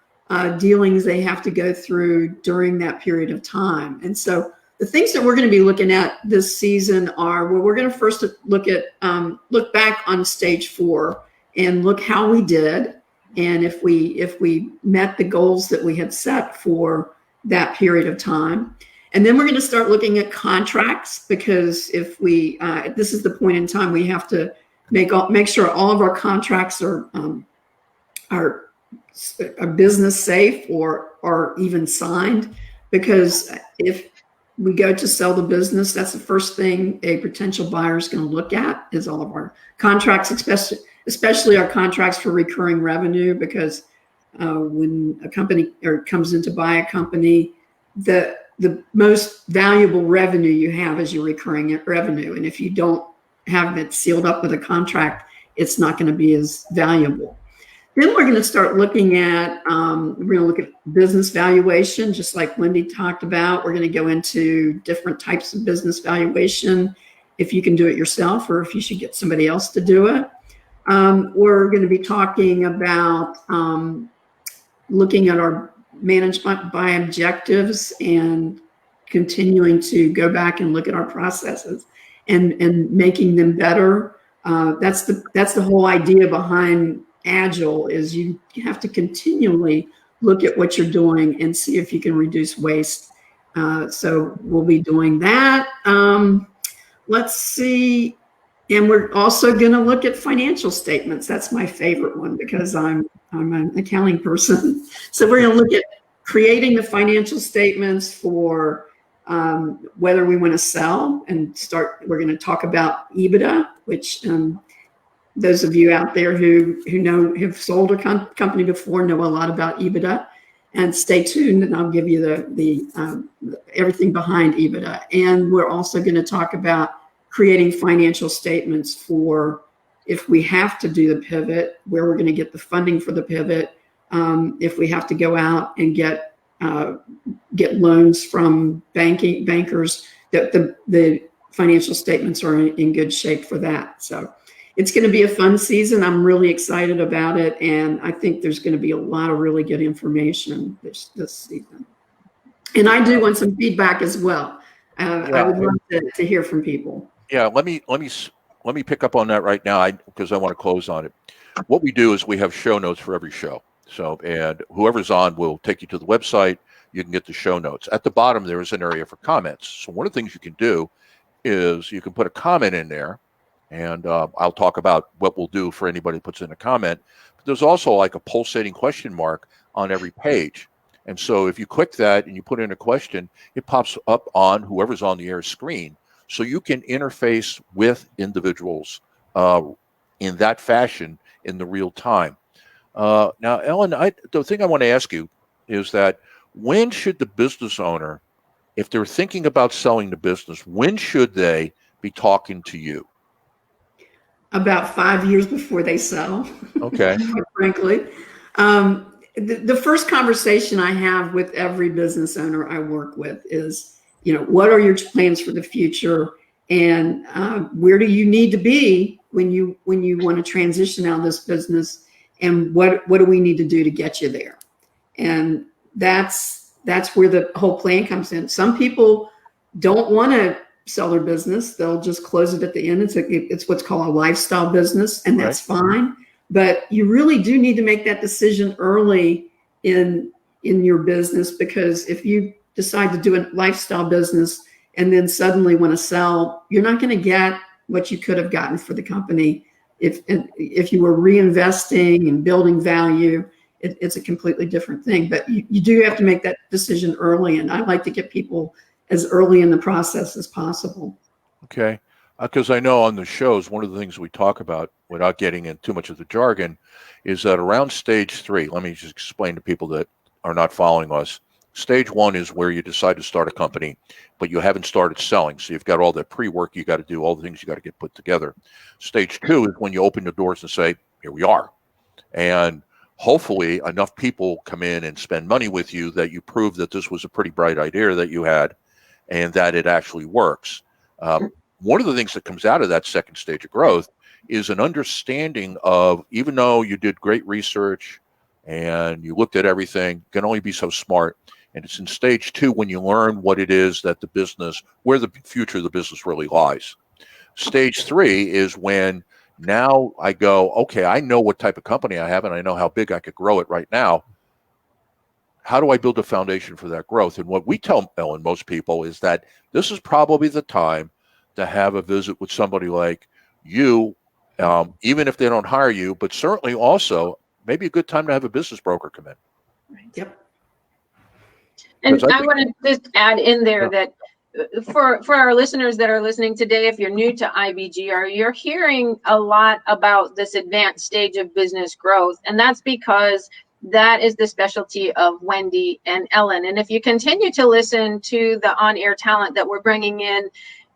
dealings they have to go through during that period of time. And so the things that we're going to be looking at this season are, well, we're going to first look back on stage 4 and look how we did, and if we met the goals that we had set for that period of time. And then we're going to start looking at contracts, because if we this is the point in time we have to make sure all of our contracts are business safe or even signed, because if we go to sell the business, that's the first thing a potential buyer is going to look at, is all of our contracts, especially our contracts for recurring revenue, because when a company comes in to buy a company, the most valuable revenue you have is your recurring revenue. And if you don't have it sealed up with a contract, it's not going to be as valuable. Then we're going to start looking at, we're going to look at business valuation, just like Wendy talked about. We're going to go into different types of business valuation, if you can do it yourself or if you should get somebody else to do it. We're going to be talking about looking at our management by objectives and continuing to go back and look at our processes and making them better. That's the whole idea behind Agile, is you have to continually look at what you're doing and see if you can reduce waste. So we'll be doing that. Let's see. And we're also going to look at financial statements. That's my favorite one, because I'm an accounting person. So we're going to look at creating the financial statements for whether we want to sell and start. We're going to talk about EBITDA, which those of you out there who have sold a company before know a lot about EBITDA. And stay tuned, and I'll give you the everything behind EBITDA. And we're also going to talk about creating financial statements for if we have to do the pivot, where we're going to get the funding for the pivot, if we have to go out and get loans from bankers, that the financial statements are in good shape for that. So it's going to be a fun season. I'm really excited about it, and I think there's going to be a lot of really good information this season. And I do want some feedback as well. I would love to hear from people. Yeah, let me pick up on that right now, because I want to close on it. What we do is we have show notes for every show. So, and whoever's on will take you to the website. You can get the show notes. At the bottom, there is an area for comments. So one of the things you can do is you can put a comment in there, and I'll talk about what we'll do for anybody who puts in a comment. But there's also like a pulsating question mark on every page. And so if you click that and you put in a question, it pops up on whoever's on the air screen. So you can interface with individuals in that fashion in the real time. Now, Ellen, the thing I want to ask you is that when should the business owner, if they're thinking about selling the business, when should they be talking to you? About 5 years before they sell. Okay. Frankly. the first conversation I have with every business owner I work with is, what are your plans for the future, and where do you need to be when you want to transition out of this business, and what do we need to do to get you there? And that's where the whole plan comes in. Some people don't want to sell their business; they'll just close it at the end. It's what's called a lifestyle business, and that's fine. But you really do need to make that decision early in your business, because if you decide to do a lifestyle business and then suddenly want to sell, you're not going to get what you could have gotten for the company if you were reinvesting and building value. It's a completely different thing. But you do have to make that decision early, and I like to get people as early in the process as possible. Okay. Because I know on the shows, one of the things we talk about, without getting into too much of the jargon, is that around stage 3, let me just explain to people that are not following us. Stage 1 is where you decide to start a company, but you haven't started selling. So you've got all that pre-work you got to do, all the things you got to get put together. Stage 2 is when you open the doors and say, here we are. And hopefully enough people come in and spend money with you that you prove that this was a pretty bright idea that you had and that it actually works. One of the things that comes out of that second stage of growth is an understanding of, even though you did great research and you looked at everything, you can only be so smart. And it's in stage 2 when you learn what it is that the business, where the future of the business really lies. Stage 3 is when now I go, okay, I know what type of company I have and I know how big I could grow it right now. How do I build a foundation for that growth? And what we tell Ellen, most people, is that this is probably the time to have a visit with somebody like you, even if they don't hire you, but certainly also maybe a good time to have a business broker come in. Yep. And I want to just add in there that for our listeners that are listening today, if you're new to IBGR, you're hearing a lot about this advanced stage of business growth. And that's because that is the specialty of Wendy and Ellen. And if you continue to listen to the on-air talent that we're bringing in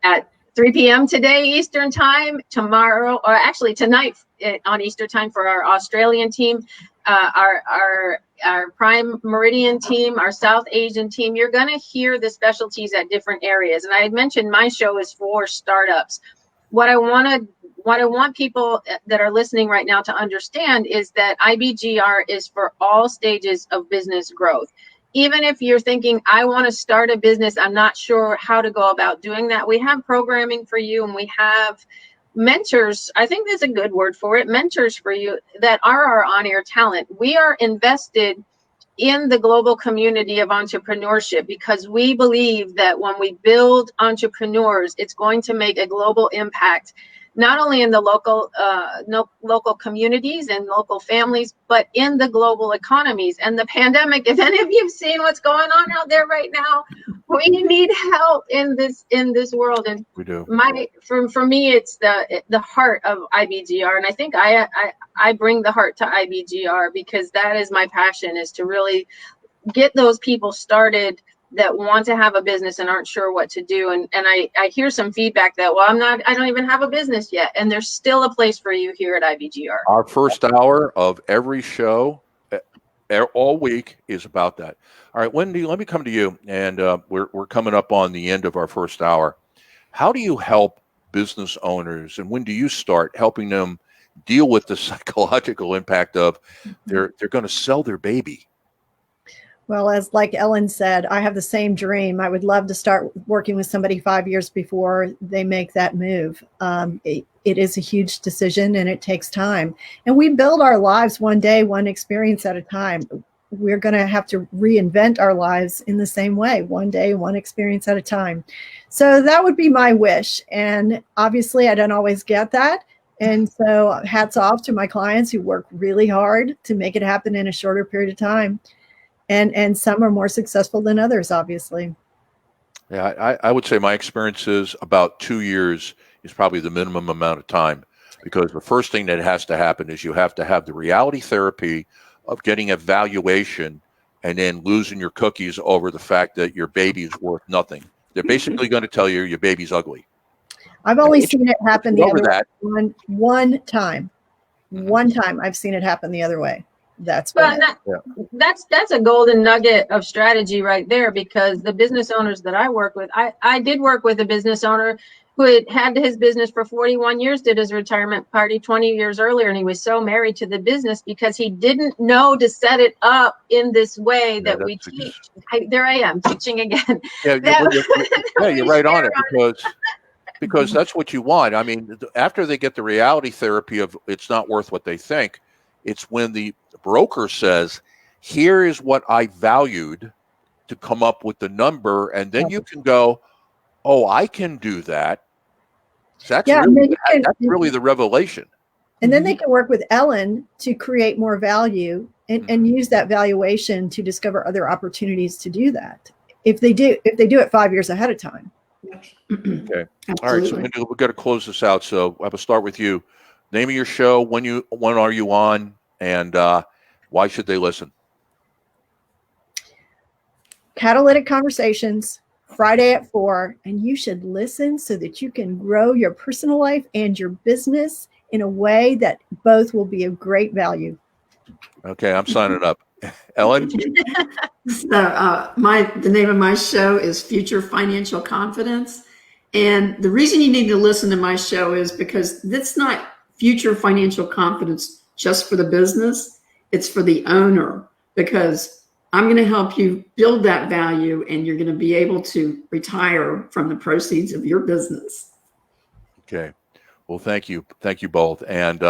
at 3 p.m. today, Eastern time, tomorrow, or actually tonight on Eastern time for our Australian team, our Prime Meridian team, our South Asian team, you're going to hear the specialties at different areas. And I had mentioned my show is for startups. What I want people that are listening right now to understand is that IBGR is for all stages of business growth. Even if you're thinking, I want to start a business, I'm not sure how to go about doing that, we have programming for you, and we have mentors. I think there's a good word for it, mentors for you that are our on-air talent. We are invested in the global community of entrepreneurship because we believe that when we build entrepreneurs, it's going to make a global impact, not only in the local communities and local families, but in the global economies. And the pandemic, if any of you have seen what's going on out there right now, we need help in this world. And we do. For me, it's the heart of IBGR, and I think I bring the heart to IBGR because that is my passion, is to really get those people started that want to have a business and aren't sure what to do. And I hear some feedback that, well, I don't even have a business yet. And there's still a place for you here at IBGR. Our first hour of every show all week is about that. All right, Wendy, let me come to you. And we're coming up on the end of our first hour. How do you help business owners, and when do you start helping them deal with the psychological impact of they're going to sell their baby? Well, as like Ellen said, I have the same dream. I would love to start working with somebody 5 years before they make that move. It is a huge decision and it takes time. And we build our lives one day, one experience at a time. We're going to have to reinvent our lives in the same way, one day, one experience at a time. So that would be my wish. And obviously, I don't always get that. And so hats off to my clients who work really hard to make it happen in a shorter period of time. And some are more successful than others, obviously. Yeah, I would say my experience is about 2 years is probably the minimum amount of time, because the first thing that has to happen is you have to have the reality therapy of getting a valuation and then losing your cookies over the fact that your baby is worth nothing. They're basically going to tell you your baby's ugly. I've only seen it happen the other way. One time. Mm-hmm. One time I've seen it happen the other way. That's Well, what that's a golden nugget of strategy right there, because the business owners that I work with, I did work with a business owner who had his business for 41 years, did his retirement party 20 years earlier, and he was so married to the business because he didn't know to set it up in this way Yeah, that we teach. There I am teaching again. yeah, you're right on it, because that's what you want. I mean, after they get the reality therapy of it's not worth what they think, it's when the broker says, here is what I valued to come up with the number, and then you can go, oh, I can do that. That's really the revelation. And then they can work with Ellen to create more value and use that valuation to discover other opportunities to do that. If they do it 5 years ahead of time. Okay. All right. So we've got to close this out. So I will start with you. Name of your show, when are you on, and why should they listen? Catalytic Conversations, Friday at 4, and you should listen so that you can grow your personal life and your business in a way that both will be of great value. Okay, I'm signing up. Ellen? So the name of my show is Future Financial Confidence. And the reason you need to listen to my show is because that's not future financial confidence just for the business. It's for the owner, because I'm going to help you build that value, and you're going to be able to retire from the proceeds of your business. Okay. Well, thank you. Thank you both. And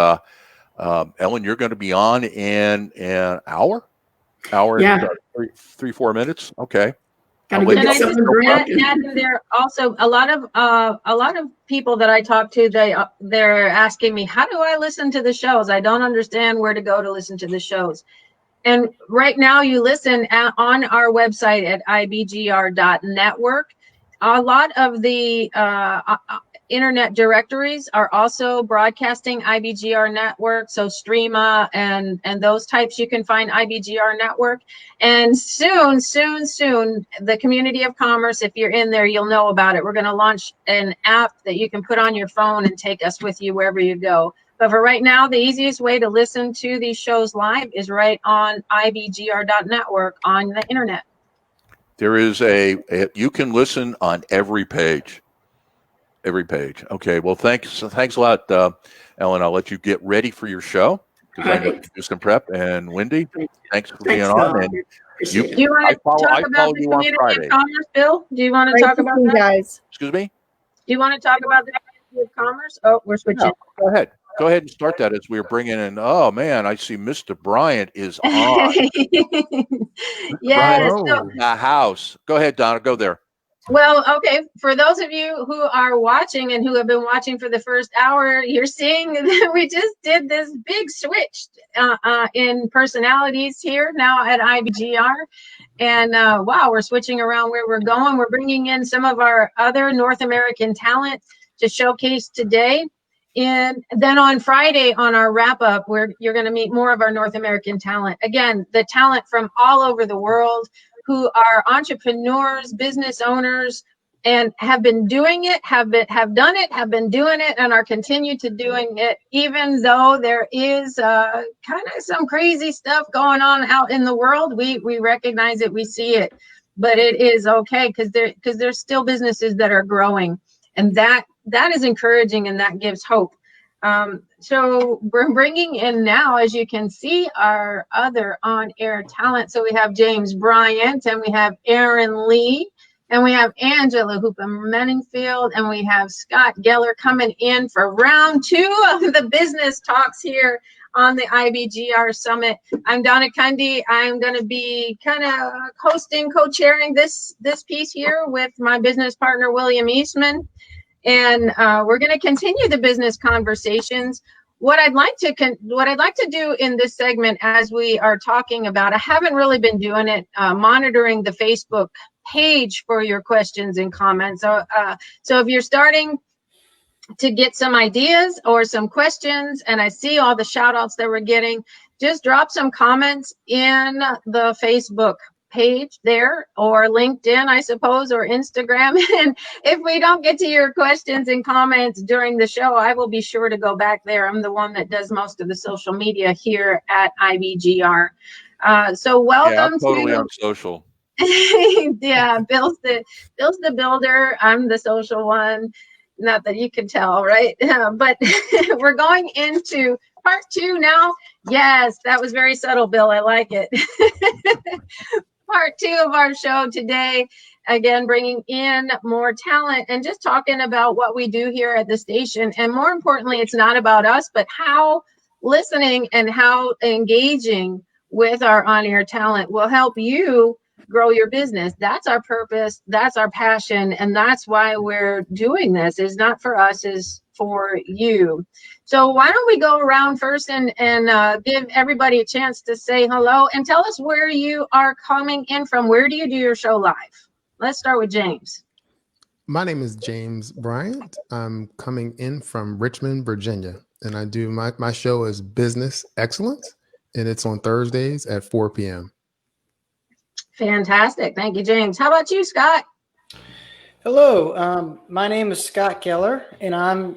Ellen, you're going to be on in an hour? Yeah. 3-4 minutes. Okay. And I just add in there also a lot of people that I talk to, they're asking me, how do I listen to the shows? I don't understand where to go to listen to the shows. And right now you listen on our website at IBGR.network. A lot of the internet directories are also broadcasting IBGR network. So Streama and those types, you can find IBGR network. And soon, the Community of Commerce, if you're in there, you'll know about it. We're going to launch an app that you can put on your phone and take us with you wherever you go. But for right now, the easiest way to listen to these shows live is right on IBGR.network on the internet. There is you can listen on every page. Every page. Okay. Well, thanks a lot, Ellen. I'll let you get ready for your show, because I know you do some prep. And Wendy, thanks for being on. And do you want to talk about the Community of Commerce, Bill? Do you want to talk about that, guys? Excuse me? Do you want to talk about the Community of Commerce? Oh, we're switching. Yeah, go ahead and start that as we're bringing in. Oh man, I see Mr. Bryant is on. Yes. The house. Go ahead, Donna. Go there. Well, okay. For those of you who are watching and who have been watching for the first hour, you're seeing that we just did this big switch in personalities here now at IBGR. And wow, we're switching around where we're going. We're bringing in some of our other North American talent to showcase today. And then on Friday, on our wrap up, you're going to meet more of our North American talent. Again, the talent from all over the world who are entrepreneurs, business owners, and have been doing it, have been doing it, and are continue to doing it, even though there is kind of some crazy stuff going on out in the world. We recognize it, we see it, but it is okay, because there's still businesses that are growing, and that is encouraging, and that gives hope. So we're bringing in now, as you can see, our other on-air talent. So we have James Bryant, and we have Aaron Lee, and we have Angela Hooper-Menningfield, and we have Scott Geller coming in for round 2 of the business talks here on the IBGR Summit. I'm Donna Cundy. I'm going to be kind of hosting, co-chairing this piece here with my business partner, William Eastman. And we're going to continue the business conversations. What I'd like to do in this segment, as we are talking about, I haven't really been doing it, monitoring the Facebook page for your questions and comments. So if you're starting to get some ideas or some questions, and I see all the shout outs that we're getting, just drop some comments in the Facebook page there, or LinkedIn, I suppose, or Instagram. And if we don't get to your questions and comments during the show, I will be sure to go back there. I'm the one that does most of the social media here at IBGR. So Yeah, welcome I'm totally to on social. yeah, Bill's the builder. I'm the social one. Not that you can tell, right? But we're going into part 2 now. Yes, that was very subtle, Bill. I like it. Part 2 of our show today. Again, bringing in more talent and just talking about what we do here at the station. And more importantly, it's not about us, but how listening and how engaging with our on-air talent will help you grow your business. That's our purpose. That's our passion. And that's why we're doing this. It's not for us, it's for you. So why don't we go around first and give everybody a chance to say hello and tell us where you are coming in from. Where do you do your show live? Let's start with James. My name is James Bryant. I'm coming in from Richmond, Virginia, and I do my show is Business Excellence, and it's on Thursdays at 4 p.m. Fantastic. Thank you, James. How about you, Scott? Hello, my name is Scott Keller, and I'm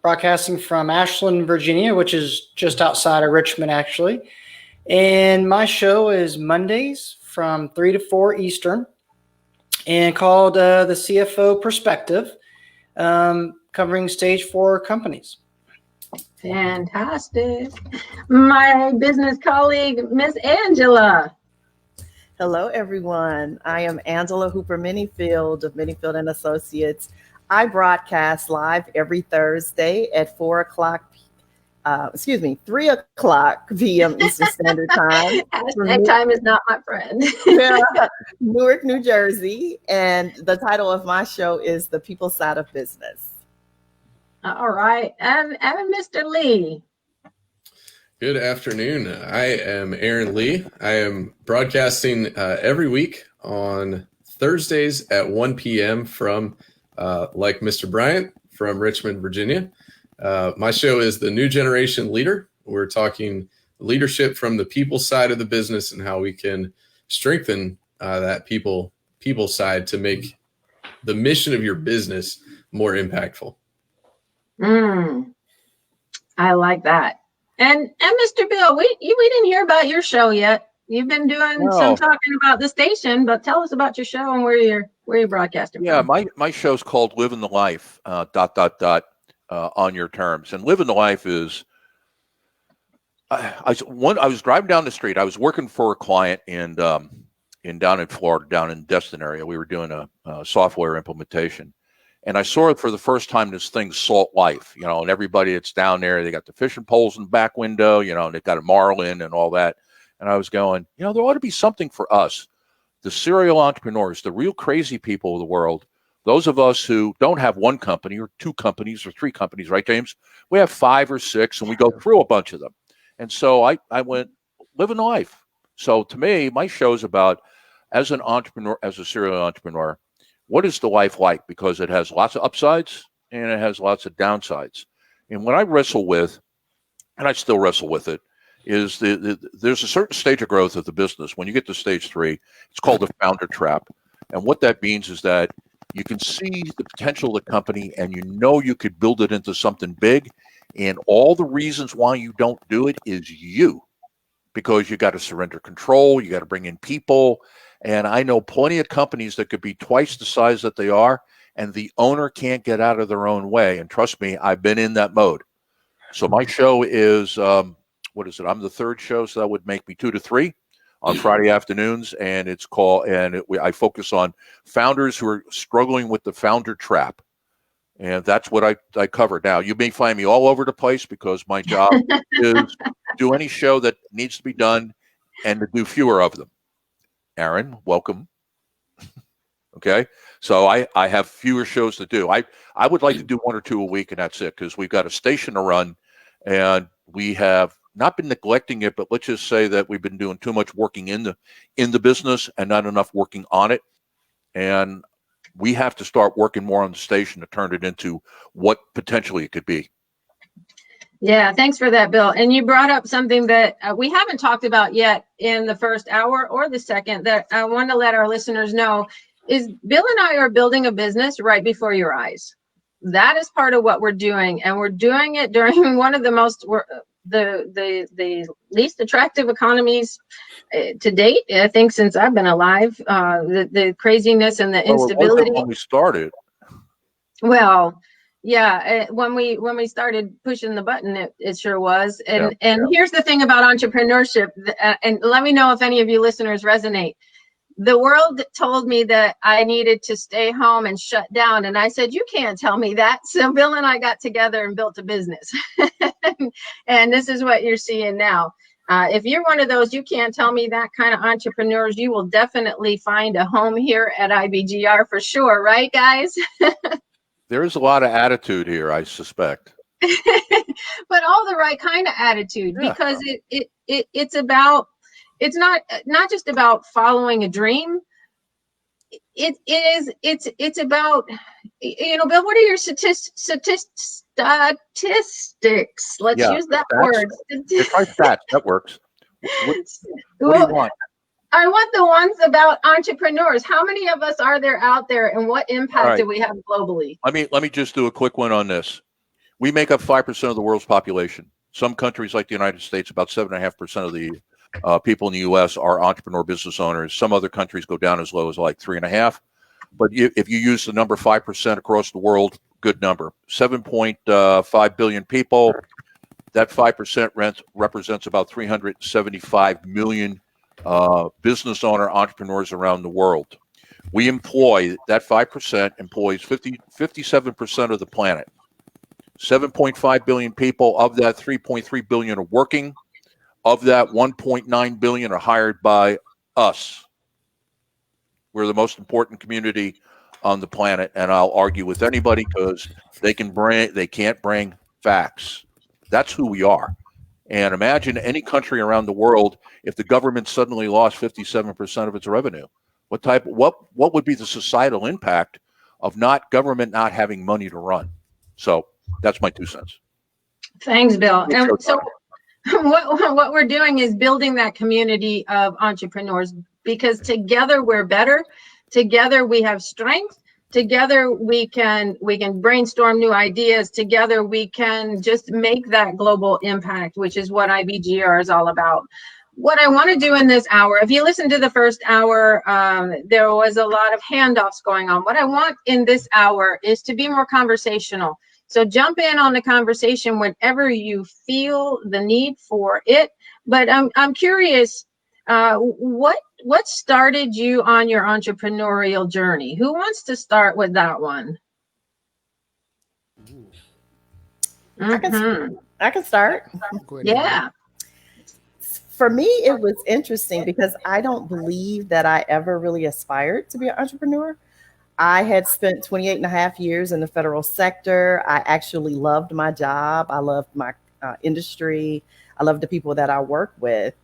broadcasting from Ashland, Virginia, which is just outside of Richmond, actually. And my show is Mondays from 3 to 4 Eastern, and called the CFO Perspective, covering stage 4 companies. Fantastic. My business colleague, Miss Angela. Hello, everyone. I am Angela Hooper Minifield of Minifield and Associates. I broadcast live every Thursday at 3 o'clock p.m. Eastern Standard Time. Hashtag time is not my friend. Newark, New Jersey. And the title of my show is The People Side of Business. All right. And Mr. Lee. Good afternoon. I am Aaron Lee. I am broadcasting every week on Thursdays at 1 p.m. from, like Mr. Bryant, from Richmond, Virginia. My show is The New Generation Leader. We're talking leadership from the people side of the business and how we can strengthen that people side to make the mission of your business more impactful. I like that. And Mr. Bill, we didn't hear about your show yet. You've been doing some talking about the station, but tell us about your show and where you're broadcasting Yeah, from. my show's called Living the Life, on your terms. And living the life is, I was driving down the street. I was working for a client down in Florida, down in Destin area. We were doing a software implementation. And I saw it for the first time, this thing, Salt Life, and everybody that's down there, they got the fishing poles in the back window, and they've got a marlin and all that. And I was going, there ought to be something for us, the serial entrepreneurs, the real crazy people of the world, those of us who don't have one company or 2 companies or 3 companies, right, James? We have 5 or 6, and we go through a bunch of them. And so I went, living the life. So to me, my show's about, as an entrepreneur, as a serial entrepreneur, what is the life like? Because it has lots of upsides and it has lots of downsides. And what I wrestle with, and I still wrestle with it, is there's a certain stage of growth of the business. When you get to stage 3, it's called the founder trap. And what that means is that you can see the potential of the company and you could build it into something big. And all the reasons why you don't do it is you. Because you got to surrender control, you got to bring in people. And I know plenty of companies that could be twice the size that they are, and the owner can't get out of their own way. And trust me, I've been in that mode. So my show is, what is it? I'm the 3rd show, so that would make me 2 to 3 on Friday afternoons. And it's called, I focus on founders who are struggling with the founder trap. And that's what I cover. Now, you may find me all over the place because my job is to do any show that needs to be done and to do fewer of them. Aaron, welcome. Okay. So I have fewer shows to do. I would like to do 1 or 2 a week, and that's it, because we've got a station to run, and we have not been neglecting it, but let's just say that we've been doing too much working in the business and not enough working on it. And we have to start working more on the station to turn it into what potentially it could be. Yeah, thanks for that, Bill. And you brought up something that we haven't talked about yet in the first hour or the second that I want to let our listeners know is Bill and I are building a business right before your eyes. That is part of what we're doing, and we're doing it during one of the most the least attractive economies to date. I think since I've been alive, the craziness and the instability. When we started. Well, yeah, when we started pushing the button, it sure was. And here's the thing about entrepreneurship, and let me know if any of you listeners resonate. The world told me that I needed to stay home and shut down, and I said, you can't tell me that. So Bill and I got together and built a business. And this is what you're seeing now. If you're one of those you can't tell me that kind of entrepreneurs, you will definitely find a home here at IBGR for sure, right, guys? There is a lot of attitude here, I suspect. But all the right kind of attitude, because it's about, it's not just about following a dream. It's about, Bill, what are your statistics? Let's use that word. Try stats. That works. What do you want? I want the ones about entrepreneurs. How many of us are there out there, and what impact do we have globally? Let me just do a quick one on this. We make up 5% of the world's population. Some countries, like the United States, about 7.5% of the people in the U.S. are entrepreneur business owners. Some other countries go down as low as like 3.5%. But if you use the number 5% across the world, good number. 7.5 billion people. That 5% represents about 375 million business owner entrepreneurs around the world. We employ, that 5% employs 57% of the planet. 7.5 billion people. Of that, 3.3 billion are working. Of that, 1.9 billion are hired by us. We're the most important community on the planet, and I'll argue with anybody because they can't bring facts. That's who we are. And imagine any country around the world if the government suddenly lost 57% of its revenue. What would be the societal impact of government not having money to run? So that's my 2 cents. Thanks, Bill. And so what we're doing is building that community of entrepreneurs, because together we're better. Together we have strength. Together we can brainstorm new ideas. Together we can just make that global impact, which is what IBGR is all about. What I want to do in this hour, if you listen to the first hour, there was a lot of handoffs going on. What I want in this hour is to be more conversational. So jump in on the conversation whenever you feel the need for it. But I'm curious, what started you on your entrepreneurial journey? Who wants to start with that one? I can start. Yeah. For me, it was interesting because I don't believe that I ever really aspired to be an entrepreneur. I had spent 28 and a half years in the federal sector. I actually loved my job. I loved my industry. I loved the people that I work with.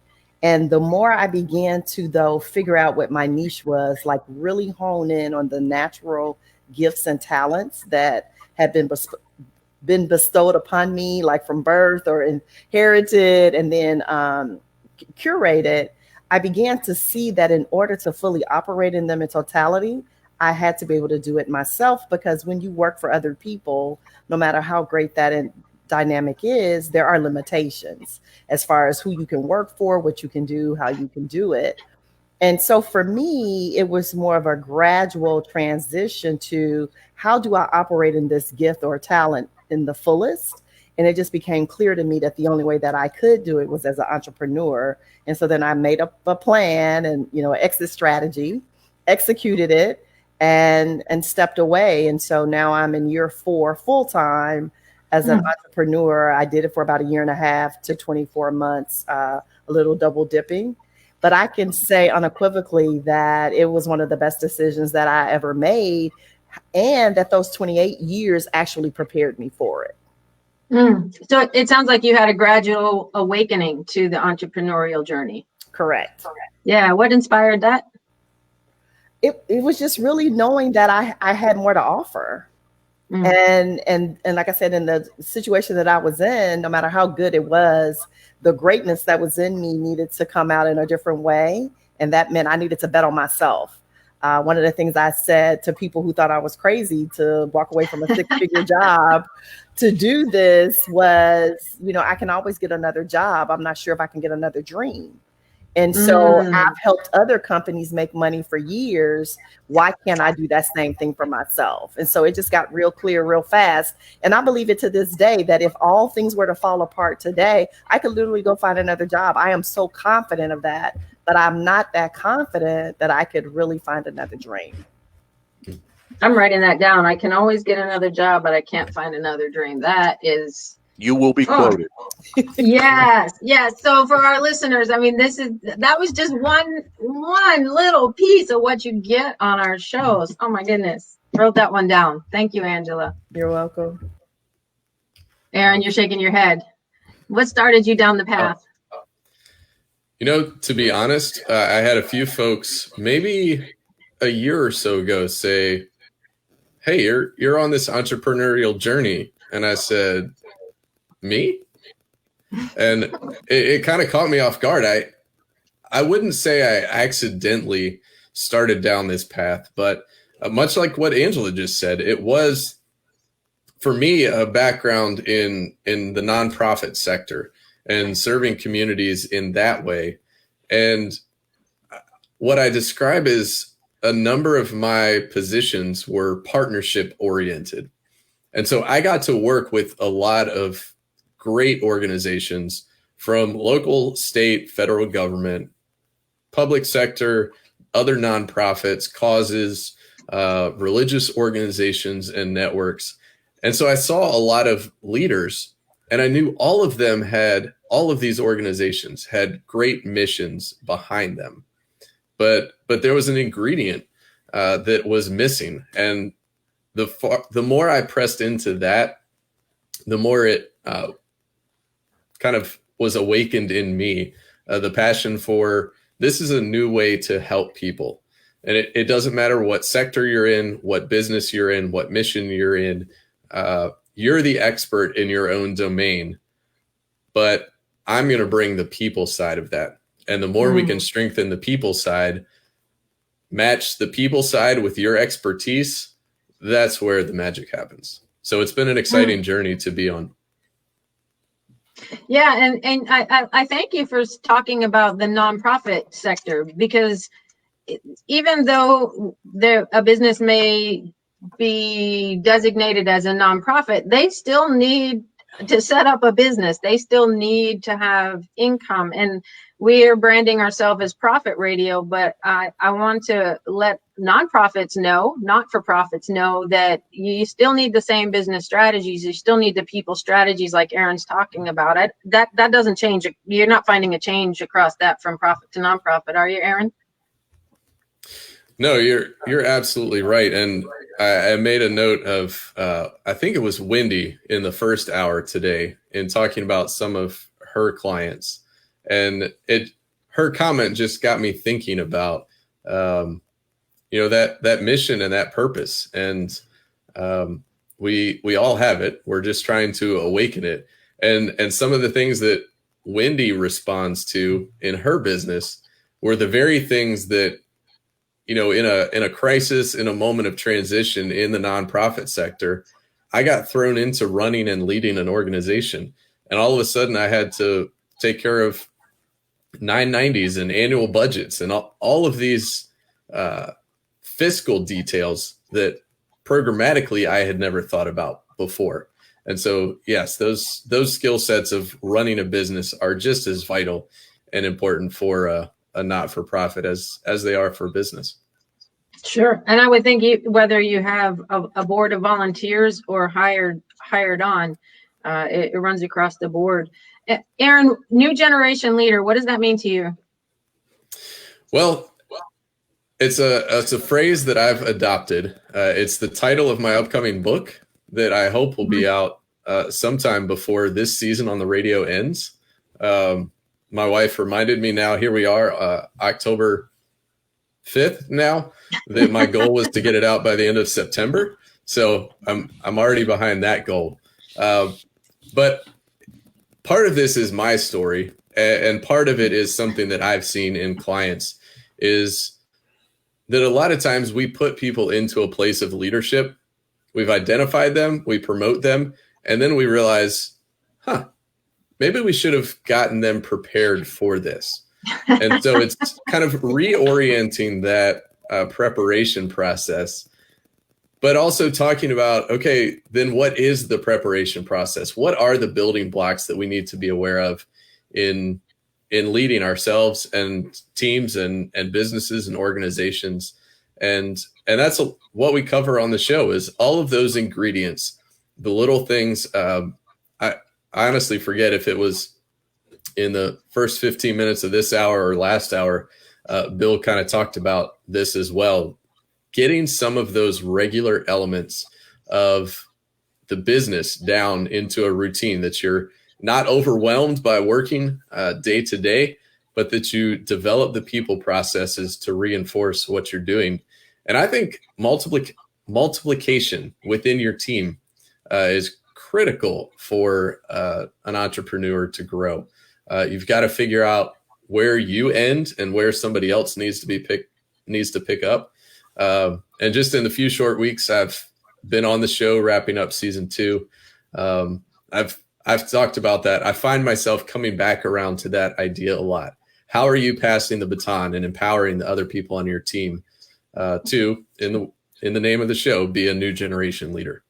And the more I began to, though, figure out what my niche was, like really hone in on the natural gifts and talents that had been bestowed upon me, like from birth or inherited and then curated, I began to see that in order to fully operate in them in totality, I had to be able to do it myself, because when you work for other people, no matter how great that dynamic is, there are limitations as far as who you can work for, what you can do, how you can do it. And so for me, it was more of a gradual transition to how do I operate in this gift or talent in the fullest? And it just became clear to me that the only way that I could do it was as an entrepreneur. And so then I made up a plan and, exit strategy, executed it, and stepped away. And so now I'm in year 4 full-time as an entrepreneur. I did it for about 1.5 to 24 months, a little double dipping. But I can say unequivocally that it was one of the best decisions that I ever made, and that those 28 years actually prepared me for it. So it sounds like you had a gradual awakening to the entrepreneurial journey. Correct. Yeah. What inspired that? It was just really knowing that I had more to offer. And like I said, in the situation that I was in, no matter how good it was, the greatness that was in me needed to come out in a different way. And that meant I needed to bet on myself. One of the things I said to people who thought I was crazy to walk away from a six-figure job to do this was, I can always get another job. I'm not sure if I can get another dream. And so I've helped other companies make money for years. Why can't I do that same thing for myself? And so it just got real clear real fast. And I believe it to this day that if all things were to fall apart today, I could literally go find another job. I am so confident of that, but I'm not that confident that I could really find another dream. I'm writing that down. I can always get another job, but I can't find another dream. That is... You will be quoted. Yes. So for our listeners, I mean, that was just one little piece of what you get on our shows. Oh my goodness. Wrote that one down. Thank you, Angela. You're welcome. Aaron, you're shaking your head. What started you down the path? To be honest, I had a few folks maybe a year or so ago say, "Hey, you're on this entrepreneurial journey." And I said, "Me?" And it kind of caught me off guard. I wouldn't say I accidentally started down this path, but much like what Angela just said, it was, for me, a background in the nonprofit sector and serving communities in that way. And what I describe is a number of my positions were partnership oriented. And so I got to work with a lot of great organizations from local, state, federal government, public sector, other nonprofits, causes, religious organizations and networks. And so I saw a lot of leaders, and I knew all of these organizations had great missions behind them. But there was an ingredient that was missing. And the more I pressed into that, the more it kind of was awakened in me, the passion for this is a new way to help people. And it doesn't matter what sector you're in, what business you're in, what mission you're in. You're the expert in your own domain, but I'm going to bring the people side of that. And the more we can strengthen the people side, match the people side with your expertise, that's where the magic happens. So it's been an exciting journey to be on. Yeah, and I thank you for talking about the nonprofit sector, because even though a business may be designated as a nonprofit, they still need to set up a business. They still need to have income. And we are branding ourselves as Profit Radio, but I want to let nonprofits know, not-for-profits know, that you still need the same business strategies. You still need the people strategies like Aaron's talking about. That doesn't change. You're not finding a change across that from profit to nonprofit, are you, Aaron? No, you're absolutely right. And I made a note of, I think it was Wendy in the first hour today in talking about some of her clients. And her comment just got me thinking about, that mission and that purpose. And we all have it. We're just trying to awaken it. And some of the things that Wendy responds to in her business were the very things that, in a crisis, in a moment of transition in the nonprofit sector, I got thrown into running and leading an organization. And all of a sudden I had to take care of 990s and annual budgets and all of these fiscal details that programmatically I had never thought about before. And so, yes, those skill sets of running a business are just as vital and important for a not-for-profit as they are for business. Sure. And I would think whether you have a board of volunteers or hired on, it runs across the board. Aaron, new generation leader, what does that mean to you? Well, it's a phrase that I've adopted. It's the title of my upcoming book that I hope will be out sometime before this season on the radio ends. My wife reminded me now, here we are, October 5th now, that my goal was to get it out by the end of September. So I'm already behind that goal. But part of this is my story, and part of it is something that I've seen in clients, is that a lot of times we put people into a place of leadership. We've identified them, we promote them, and then we realize, maybe we should have gotten them prepared for this. And so it's kind of reorienting that preparation process, but also talking about, okay, then what is the preparation process? What are the building blocks that we need to be aware of in leading ourselves and teams and businesses and organizations? And that's what we cover on the show, is all of those ingredients, the little things. I honestly forget if it was in the first 15 minutes of this hour or last hour, Bill kind of talked about this as well. Getting some of those regular elements of the business down into a routine that you're not overwhelmed by working day to day, but that you develop the people processes to reinforce what you're doing. And I think multiplication within your team is critical for an entrepreneur to grow. You've got to figure out where you end and where somebody else needs to pick up. And just in the few short weeks I've been on the show, wrapping up season 2, I've talked about that. I find myself coming back around to that idea a lot. How are you passing the baton and empowering the other people on your team to, in the name of the show, be a new generation leader?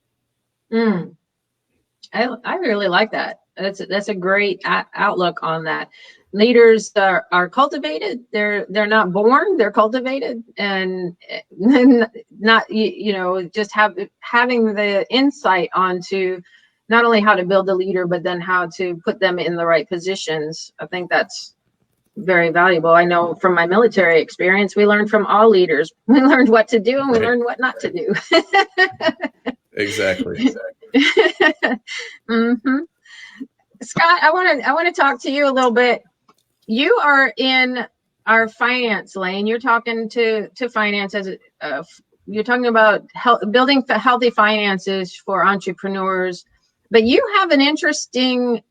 I really like that. That's a great outlook on that. Leaders are cultivated. They're not born. They're cultivated, and not just having the insight onto not only how to build a leader, but then how to put them in the right positions. I think that's very valuable. I know from my military experience, we learned from all leaders. We learned what to do and we learned what not to do. Exactly. Mm-hmm. Scott, I want to talk to you a little bit. You are in our finance lane. You're talking to finance you're talking about building healthy finances for entrepreneurs, but you have an interesting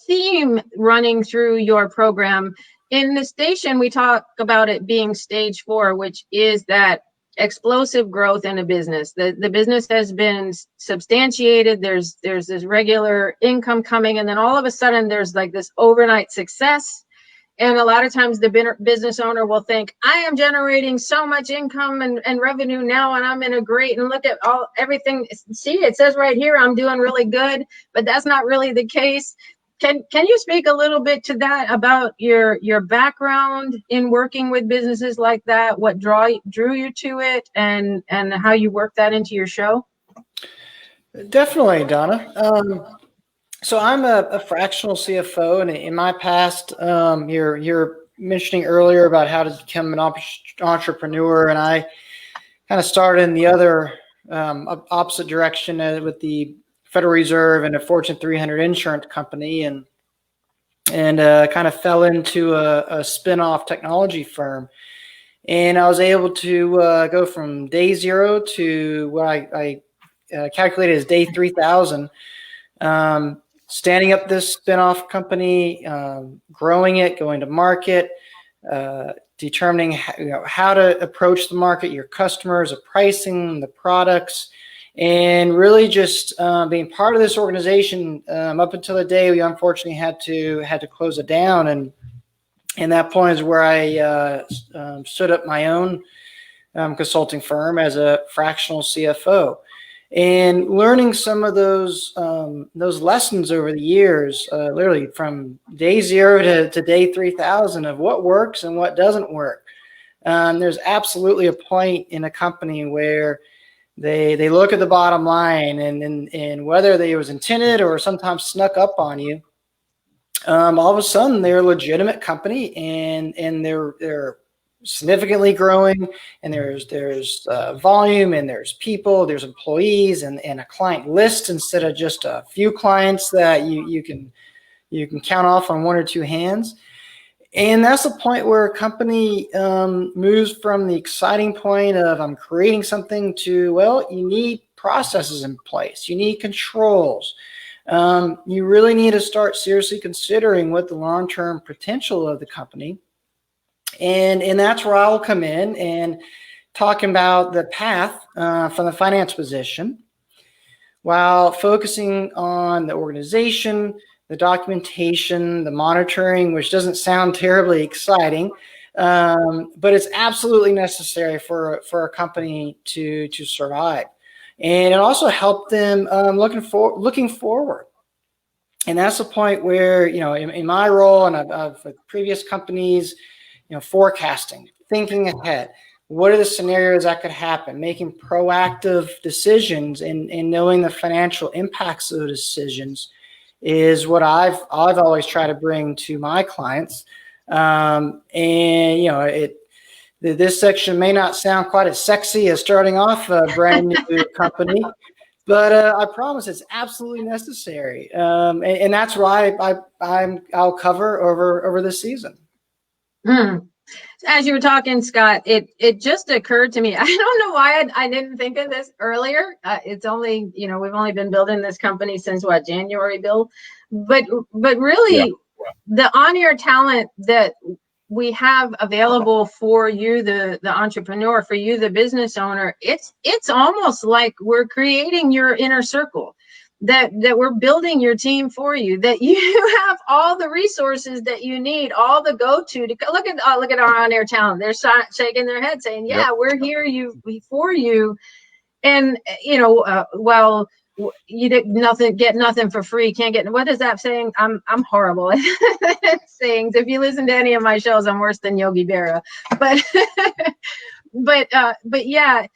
theme running through your program. In the station, we talk about it being stage 4, which is that explosive growth in a business. The business has been substantiated. There's this regular income coming, and then all of a sudden there's like this overnight success. And a lot of times the business owner will think, I am generating so much income and revenue now, and I'm in a great, and look at everything. See, it says right here, I'm doing really good, but that's not really the case. Can you speak a little bit to that, about your background in working with businesses like that, what drew you to it, and how you work that into your show? Definitely, Donna. So I'm a fractional CFO, and in my past, you're mentioning earlier about how to become an entrepreneur, and I kind of started in the other opposite direction with the Federal Reserve and a Fortune 300 insurance company, and kind of fell into a spin-off technology firm. And I was able to go from day 0 to what I calculated as day 3,000, standing up this spin-off company, growing it, going to market, determining how to approach the market, your customers, the pricing, the products, and really just being part of this organization up until the day we unfortunately had to close it down. And that point is where I stood up my own consulting firm as a fractional CFO, and learning some of those lessons over the years, literally from day 0 to day 3,000, of what works and what doesn't work. There's absolutely a point in a company where they look at the bottom line, and whether they was intended or sometimes snuck up on you, all of a sudden they're a legitimate company, and they're significantly growing, and there's volume, and there's people, there's employees, and a client list instead of just a few clients that you can count off on 1 or 2 hands. And that's the point where a company moves from the exciting point of I'm creating something to, well, you need processes in place. You need controls. You really need to start seriously considering what the long-term potential of the company. And that's where I'll come in and talking about the path from the finance position while focusing on the organization, the documentation, the monitoring, which doesn't sound terribly exciting, but it's absolutely necessary for a company to survive. And it also helped them looking forward. And that's the point where, in my role and of previous companies, forecasting, thinking ahead. What are the scenarios that could happen? Making proactive decisions and knowing the financial impacts of those decisions is what I've always tried to bring to my clients. This section may not sound quite as sexy as starting off a brand new company, but I promise it's absolutely necessary. And that's why I'll cover over this season. As you were talking, Scott, it just occurred to me. I don't know why I didn't think of this earlier. It's only, we've only been building this company since January, Bill. But really, the on-air talent that we have available for you, the entrepreneur, for you, the business owner, it's almost like we're creating your inner circle. That we're building your team for you, that you have all the resources that you need, all the go-to to look at our on-air talent. They're shaking their head saying, yeah, we're here for you. And, well, you get nothing for free. Can't get, what is that saying? I'm horrible at sayings. If you listen to any of my shows, I'm worse than Yogi Berra, but yeah,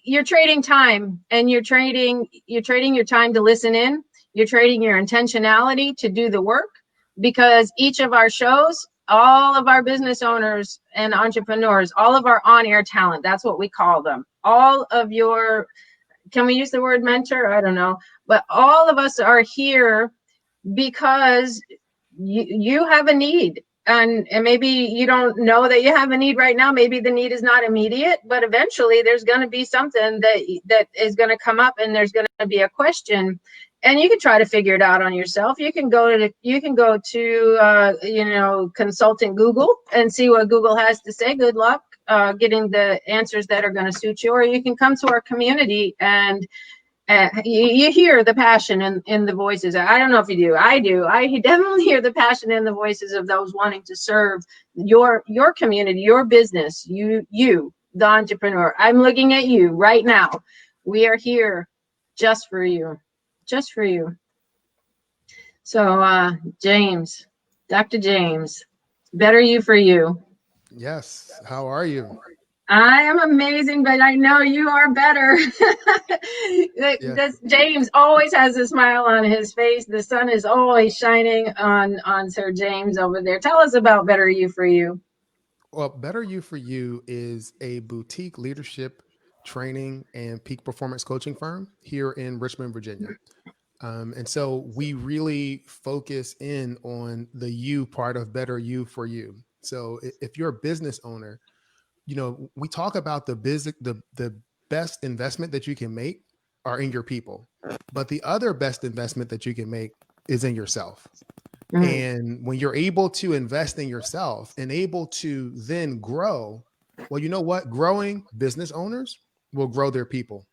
you're trading time, and you're trading your time to listen in. You're trading your intentionality to do the work, because each of our shows, all of our business owners and entrepreneurs, all of our on-air talent, that's what we call them. All of your, can we use the word mentor? I don't know, but all of us are here because you have a need. And maybe you don't know that you have a need right now. Maybe the need is not immediate, but eventually there's going to be something that is going to come up, and there's going to be a question, and you can try to figure it out on yourself. You can go to consultant Google and see what Google has to say. Good luck getting the answers that are going to suit you, or you can come to our community and you hear the passion in the voices. I don't know if you do. I do. I definitely hear the passion in the voices of those wanting to serve your community, your business, you, the entrepreneur. I'm looking at you right now. We are here just for you, just for you. So, James, Dr. James, better you for you. Yes. How are you? I am amazing, but I know you are better. James always has a smile on his face. The sun is always shining on Sir James over there. Tell us about Better You for You. Well, Better You for You is a boutique leadership training and peak performance coaching firm here in Richmond, Virginia. And so we really focus in on the you part of Better You for You. So if you're a business owner, we talk about the best investment that you can make are in your people, but the other best investment that you can make is in yourself. And when you're able to invest in yourself and able to then grow, well, you know what? Growing business owners will grow their people,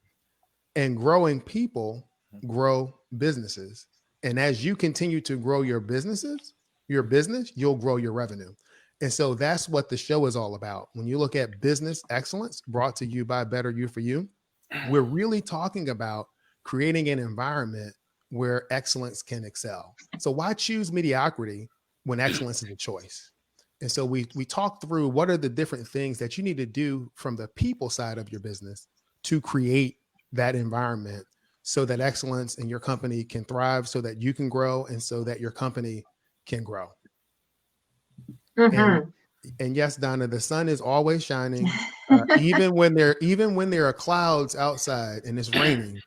and growing people grow businesses. And as you continue to grow your business, you'll grow your revenue. And so that's what the show is all about. When you look at business excellence brought to you by Better You for You, we're really talking about creating an environment where excellence can excel. So why choose mediocrity when excellence is a choice? And so we talk through what are the different things that you need to do from the people side of your business to create that environment so that excellence in your company can thrive, so that you can grow, and so that your company can grow. And yes, Donna, the sun is always shining, even when there are clouds outside and it's raining.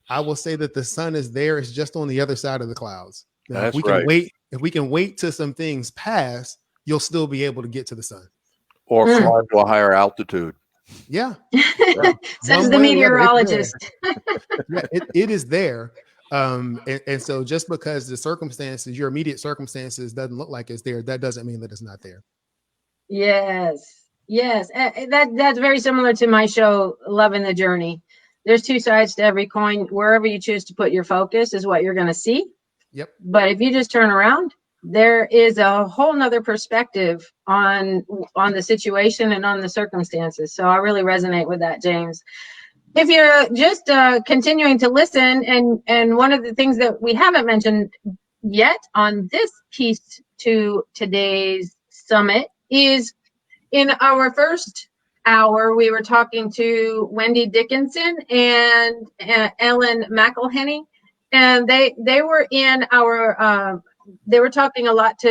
I will say that the sun is there. It's just on the other side of the clouds. Now, if we can wait till some things pass, you'll still be able to get to the sun. Or fly to a higher altitude. Yeah. Says One the way or the other, meteorologist. Yeah, it is there. And so just because the circumstances, your immediate circumstances doesn't look like it's there, that doesn't mean that it's not there. Yes. That's very similar to my show, Loving the Journey. There's two sides to every coin. Wherever you choose to put your focus is what you're going to see. Yep. But if you just turn around, there is a whole nother perspective on the situation and on the circumstances. So I really resonate with that, James. If you're just continuing to listen, and one of the things that we haven't mentioned yet on this piece to today's summit is in our first hour, we were talking to Wendy Dickinson and Ellen McElhenney, and they were in our they were talking a lot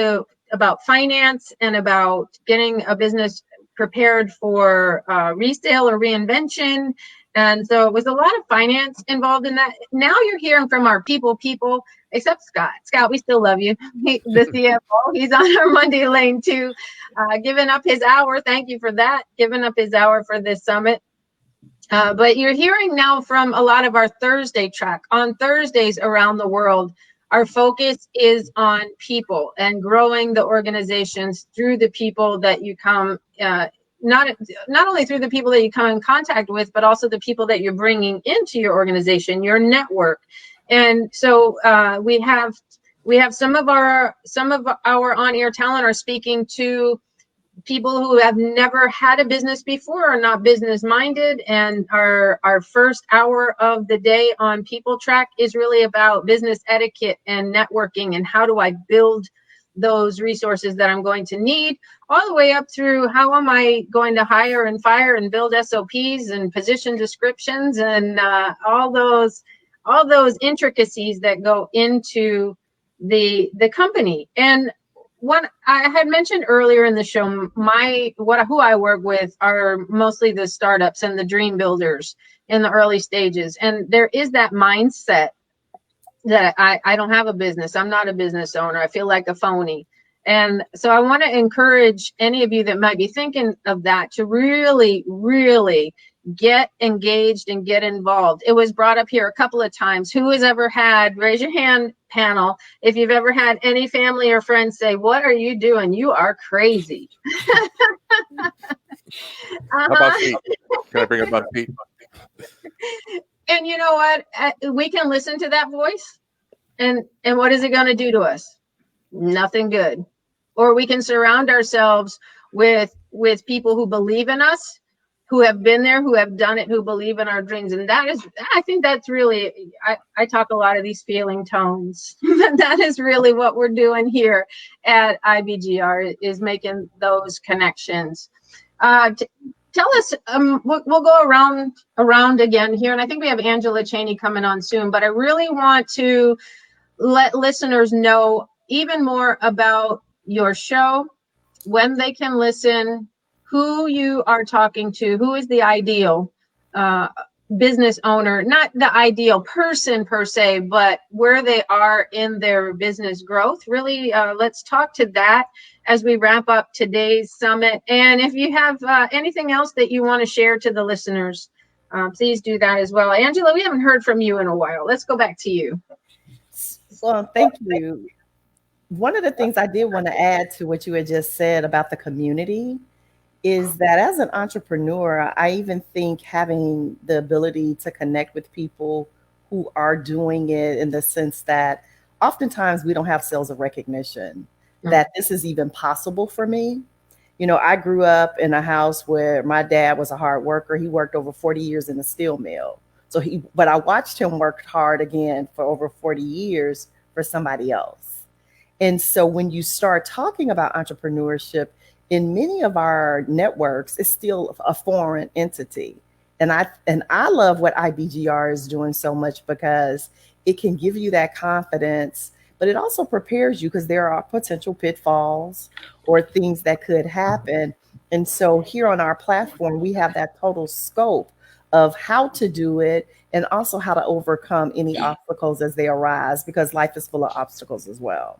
about finance and about getting a business prepared for resale or reinvention. And so it was a lot of finance involved in that. Now you're hearing from our people, except Scott. Scott, we still love you. The CFO, he's on our Monday lane too, giving up his hour. Thank you for that, giving up his hour for this summit. But you're hearing now from a lot of our Thursday track. On Thursdays around the world, our focus is on people and growing the organizations through the people that you come not only through the people that you come in contact with, but also the people that you're bringing into your organization, your network. And so we have some of our on-air talent are speaking to people who have never had a business before, are not business minded. And our first hour of the day on People Track is really about business etiquette and networking and how do I build those resources that I'm going to need, all the way up through how am I going to hire and fire and build SOPs and position descriptions and all those intricacies that go into the company. And what I had mentioned earlier in the show, who I work with are mostly the startups and the dream builders in the early stages. And there is that mindset that I don't have a business. I'm not a business owner. I feel like a phony. And so I want to encourage any of you that might be thinking of that to really, really get engaged and get involved. It was brought up here a couple of times. Who has ever had, raise your hand, panel, if you've ever had any family or friends say, what are you doing? You are crazy. How about Pete? Can I bring up Pete? And you know what? We can listen to that voice. And what is it going to do to us? Nothing good. Or we can surround ourselves with people who believe in us, who have been there, who have done it, who believe in our dreams. And I think that's really, I talk a lot of these feeling tones. That is really what we're doing here at IBGR, is making those connections. Tell us, we'll go around again here. And I think we have Angela Cheney coming on soon, but I really want to let listeners know even more about your show, when they can listen, who you are talking to, who is the ideal business owner, not the ideal person per se, but where they are in their business growth. Really, let's talk to that as we wrap up today's summit. And if you have anything else that you want to share to the listeners, please do that as well. Angela, we haven't heard from you in a while. Let's go back to you. Well, thank you. One of the things I did want to add to what you had just said about the community is that as an entrepreneur, I even think having the ability to connect with people who are doing it, in the sense that oftentimes we don't have sales of recognition, that this is even possible for me. You know, I grew up in a house where my dad was a hard worker. He worked over 40 years in a steel mill. But I watched him work hard again for over 40 years for somebody else. And so when you start talking about entrepreneurship, in many of our networks, it's still a foreign entity. And I love what IBGR is doing so much, because it can give you that confidence, but it also prepares you, because there are potential pitfalls or things that could happen. And so here on our platform, we have that total scope of how to do it, and also how to overcome any obstacles as they arise, because life is full of obstacles as well.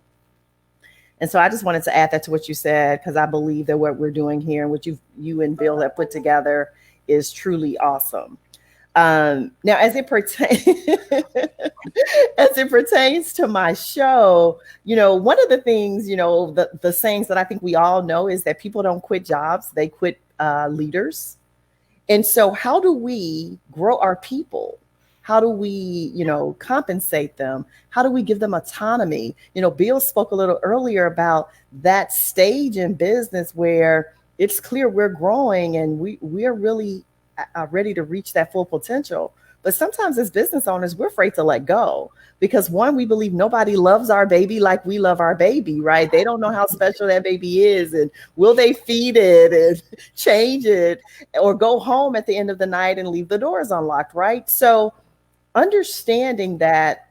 And so I just wanted to add that to what you said, because I believe that what we're doing here and what you and Bill have put together is truly awesome. Now, as it pertains to my show, one of the things, the sayings that I think we all know is that people don't quit jobs, they quit leaders. And so how do we grow our people? How do we, compensate them? How do we give them autonomy? Bill spoke a little earlier about that stage in business where it's clear we're growing and we're really ready to reach that full potential. But sometimes as business owners, we're afraid to let go because one, we believe nobody loves our baby like we love our baby, right? They don't know how special that baby is, and will they feed it and change it or go home at the end of the night and leave the doors unlocked, right? So understanding that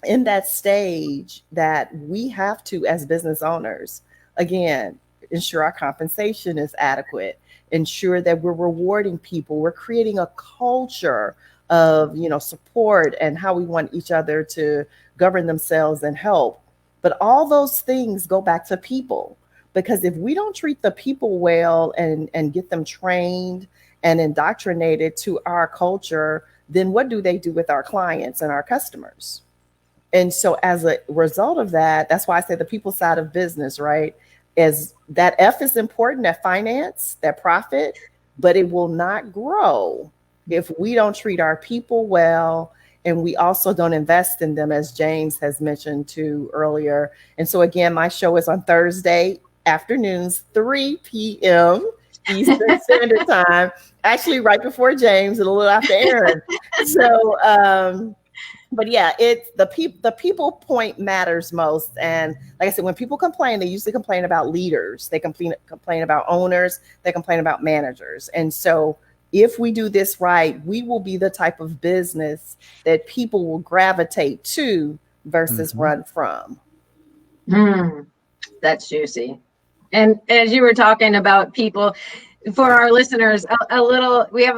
in that stage that we have to, as business owners, again, ensure our compensation is adequate, ensure that we're rewarding people, we're creating a culture of, support and how we want each other to govern themselves and help. But all those things go back to people, because if we don't treat the people well and get them trained and indoctrinated to our culture, then what do they do with our clients and our customers? And so as a result of that, that's why I say the people side of business, right? Is that F is important, that finance, that profit, but it will not grow if we don't treat our people well and we also don't invest in them, as James has mentioned too earlier. And so again, my show is on Thursday afternoons, 3 p.m. Eastern Standard Time, actually right before James and a little after Aaron. So, but yeah, it's the people point matters most. And like I said, when people complain, they usually complain about leaders. They complain about owners. They complain about managers. And so if we do this right, we will be the type of business that people will gravitate to versus run from. That's juicy. And as you were talking about people, for our listeners, we have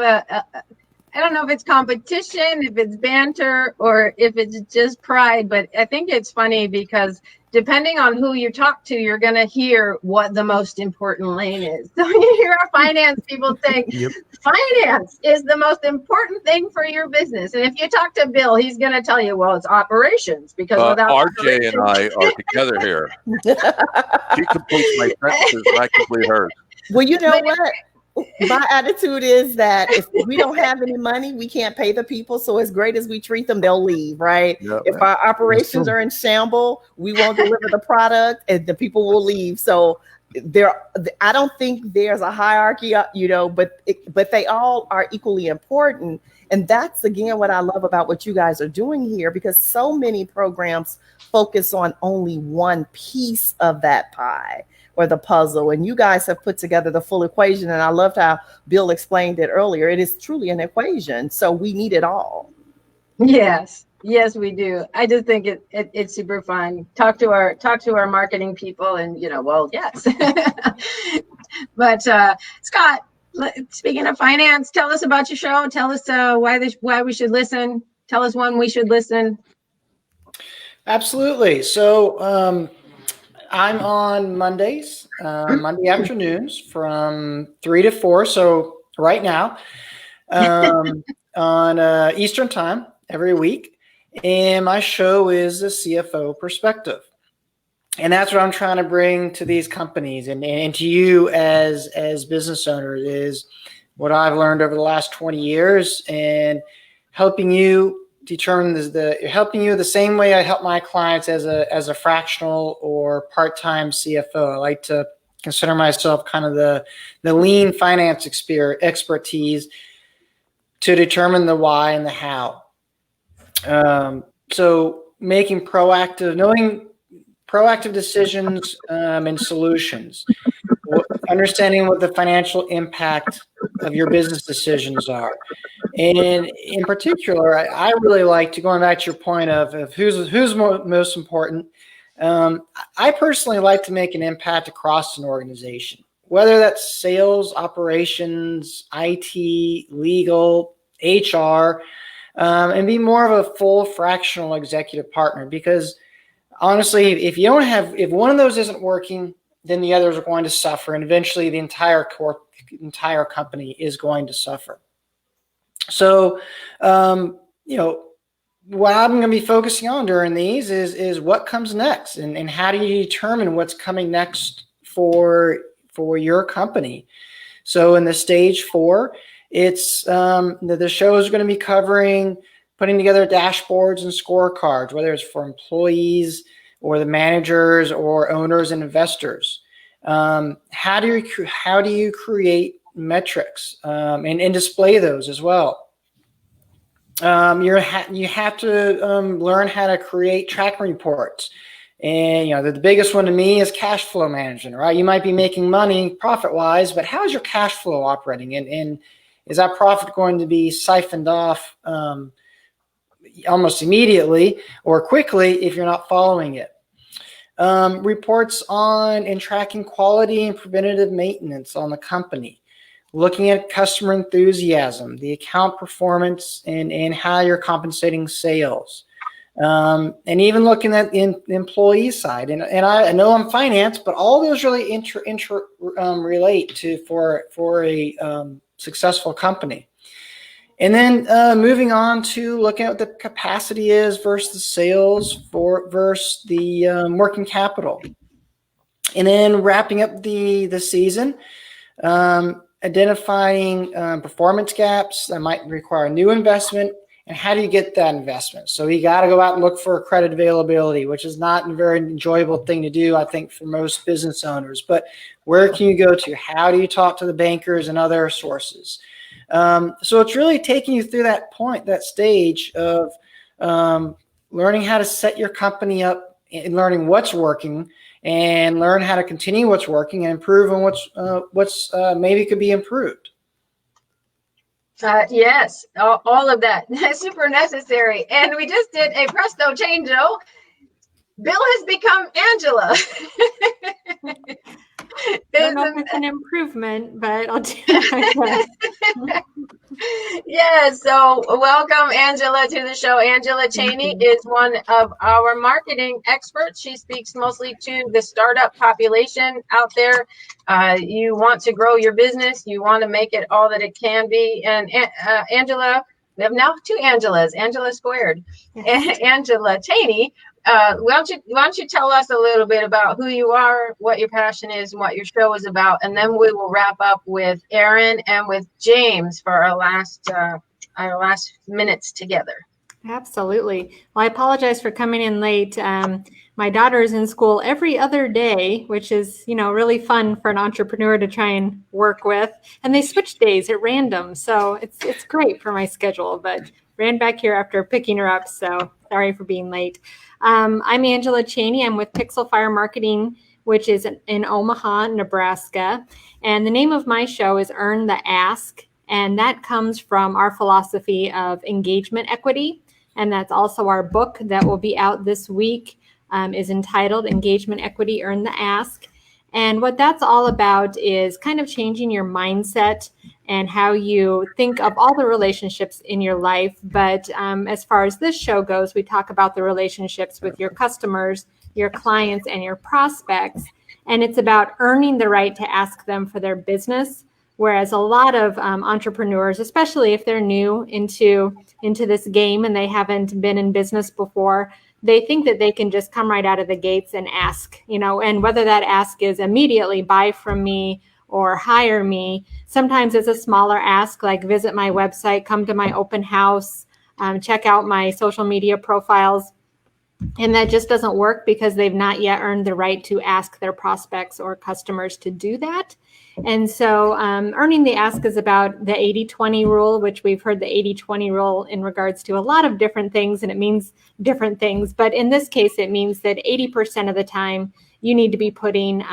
I don't know if it's competition, if it's banter, or if it's just pride, but I think it's funny because depending on who you talk to, you're going to hear what the most important lane is. So you hear our finance people saying, finance is the most important thing for your business. And if you talk to Bill, he's going to tell you, well, it's operations, because without RJ and I are together here. She completes my sentences and I complete hers. Well, you know what? My attitude is that if we don't have any money, we can't pay the people. So as great as we treat them, they'll leave, right? Yep. If our operations are in shambles, we won't deliver the product and the people will leave. So I don't think there's a hierarchy, but they all are equally important. And that's, again, what I love about what you guys are doing here, because so many programs focus on only one piece of that pie or the puzzle. And you guys have put together the full equation. And I loved how Bill explained it earlier. It is truly an equation. So we need it all. Yes, we do. I just think it's super fun. Talk to our marketing people and, yes. But Scott, speaking of finance, tell us about your show. Tell us why we should listen. Tell us when we should listen. Absolutely. So I'm on Mondays, Monday afternoons from 3 to 4. So right now on Eastern time every week. And my show is the CFO perspective. And that's what I'm trying to bring to these companies and to you as business owners is what I've learned over the last 20 years and helping you determine helping you the same way I help my clients as a fractional or part-time CFO. I like to consider myself kind of the lean finance expertise to determine the why and the how. So knowing proactive decisions and solutions, understanding what the financial impact of your business decisions are. And in particular, I really like to, going back to your point of who's most important, I personally like to make an impact across an organization, whether that's sales, operations, IT, legal, HR, and be more of a full fractional executive partner, because honestly, if one of those isn't working, then the others are going to suffer, and eventually the entire company is going to suffer. So, what I'm going to be focusing on during these is what comes next, and how do you determine what's coming next for your company. So in the stage 4, it's the show is going to be covering putting together dashboards and scorecards, whether it's for employees or the managers or owners and investors. How do you create metrics and display those as well? You have to learn how to create tracking reports. And the biggest one to me is cash flow management, right? You might be making money profit-wise, but how is your cash flow operating? And is that profit going to be siphoned off almost immediately or quickly if you're not following it? Reports on and tracking quality and preventative maintenance on the company. Looking at customer enthusiasm, the account performance, and how you're compensating sales. And even looking at the employee side. And I know I'm finance, but all those really relate to for a successful company. And then moving on to looking at what the capacity is versus the sales versus the working capital. And then wrapping up the season, identifying performance gaps that might require new investment, and how do you get that investment? So you got to go out and look for credit availability, which is not a very enjoyable thing to do, I think, for most business owners. But where can you go to? How do you talk to the bankers and other sources? So it's really taking you through that stage of learning how to set your company up and learning what's working, and learn how to continue what's working and improve on what's maybe could be improved. Yes, all of that. Super necessary. And we just did a presto changeo. Bill has become Angela. I don't know if it's an improvement, but I'll do it. Yeah, so welcome Angela to the show. Angela Cheney is one of our marketing experts. She speaks mostly to the startup population out there. You want to grow your business, you want to make it all that it can be. And Angela, we have now 2 Angelas, Angela squared. Yes. Angela Cheney. Why don't you tell us a little bit about who you are, what your passion is, and what your show is about, and then we will wrap up with Aaron and with James for our last minutes together. Absolutely. Well, I apologize for coming in late. My daughter is in school every other day, which is, really fun for an entrepreneur to try and work with. And they switch days at random, so it's great for my schedule. But ran back here after picking her up, so sorry for being late. I'm Angela Cheney. I'm with Pixel Fire Marketing, which is in Omaha, Nebraska. And the name of my show is Earn the Ask. And that comes from our philosophy of engagement equity. And that's also our book that will be out this week, is entitled Engagement Equity, Earn the Ask. And what that's all about is kind of changing your mindset and how you think of all the relationships in your life. But as far as this show goes, we talk about the relationships with your customers, your clients, and your prospects. And it's about earning the right to ask them for their business. Whereas a lot of entrepreneurs, especially if they're new into this game and they haven't been in business before, they think that they can just come right out of the gates and ask, and whether that ask is immediately buy from me or hire me. Sometimes it's a smaller ask, like visit my website, come to my open house, check out my social media profiles. And that just doesn't work because they've not yet earned the right to ask their prospects or customers to do that. And so earning the ask is about the 80-20 rule, which we've heard the 80-20 rule in regards to a lot of different things, and it means different things. But in this case, it means that 80% of the time you need to be putting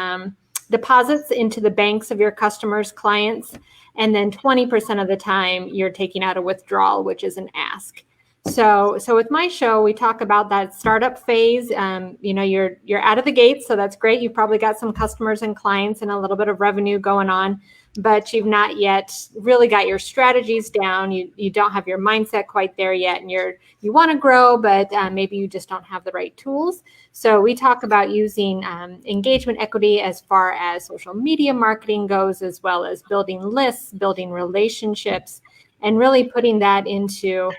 deposits into the banks of your customers, clients, and then 20% of the time you're taking out a withdrawal, which is an ask. So with my show, we talk about that startup phase. You're out of the gates, so that's great. You've probably got some customers and clients and a little bit of revenue going on, but you've not yet really got your strategies down. You don't have your mindset quite there yet, and you want to grow, but maybe you just don't have the right tools. So we talk about using engagement equity as far as social media marketing goes, as well as building lists, building relationships, and really putting that into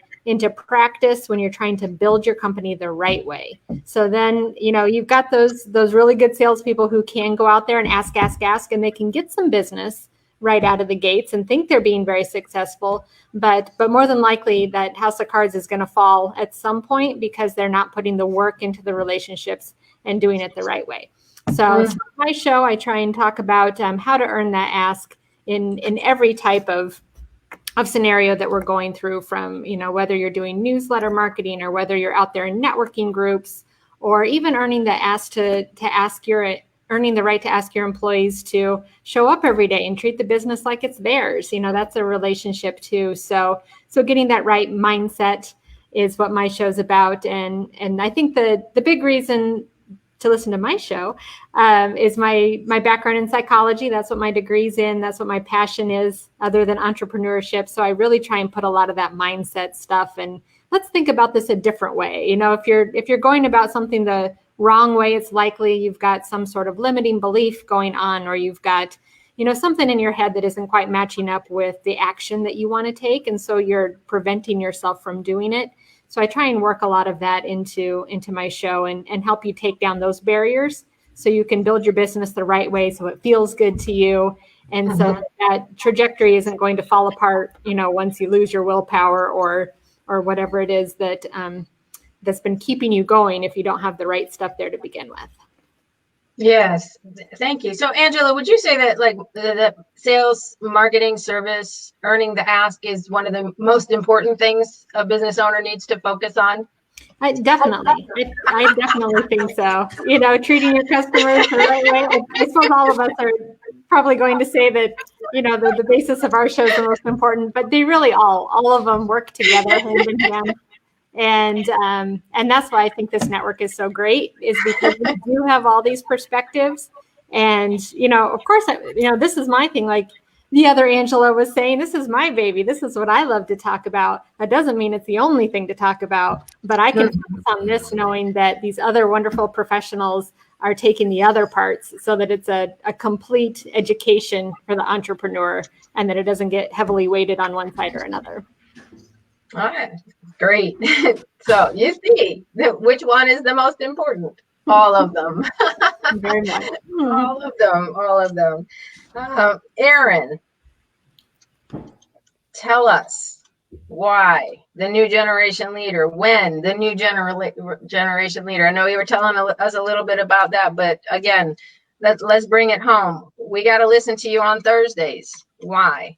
practice when you're trying to build your company the right way. So then, you've got those really good salespeople who can go out there and ask, and they can get some business right out of the gates and think they're being very successful. But more than likely, that house of cards is going to fall at some point because they're not putting the work into the relationships and doing it the right way. So my show, I try and talk about how to earn that ask in every type of scenario that we're going through, from whether you're doing newsletter marketing or whether you're out there in networking groups, or even earning the right to ask your employees to show up every day and treat the business like it's theirs. That's a relationship too. So getting that right mindset is what my show's about. And I think the big reason to listen to my show is my background in psychology. That's what my degree's in. That's what my passion is, other than entrepreneurship. So I really try and put a lot of that mindset stuff. And let's think about this a different way. If you're going about something the wrong way, it's likely you've got some sort of limiting belief going on, or you've got something in your head that isn't quite matching up with the action that you want to take. And so you're preventing yourself from doing it. So I try and work a lot of that into my show and help you take down those barriers so you can build your business the right way, so it feels good to you. And so that trajectory isn't going to fall apart, once you lose your willpower or whatever it is that's been keeping you going if you don't have the right stuff there to begin with. Yes, thank you. So Angela, would you say that like the sales, marketing, service, earning the ask is one of the most important things a business owner needs to focus on? I definitely think so. Treating your customers the right way. I suppose all of us are probably going to say that, the basis of our show is the most important, but they really all of them work together hand in hand. And that's why I think this network is so great, is because we do have all these perspectives. And, of course, this is my thing. Like the other Angela was saying, this is my baby. This is what I love to talk about. That doesn't mean it's the only thing to talk about, but I can focus on this knowing that these other wonderful professionals are taking the other parts so that it's a complete education for the entrepreneur, and that it doesn't get heavily weighted on one side or another. All right, great. So you see which one is the most important? All of them. Very much. All of them. Aaron, tell us why the new generation leader, when the new generation leader. I know you were telling us a little bit about that, but again, let's bring it home. We got to listen to you on Thursdays. Why?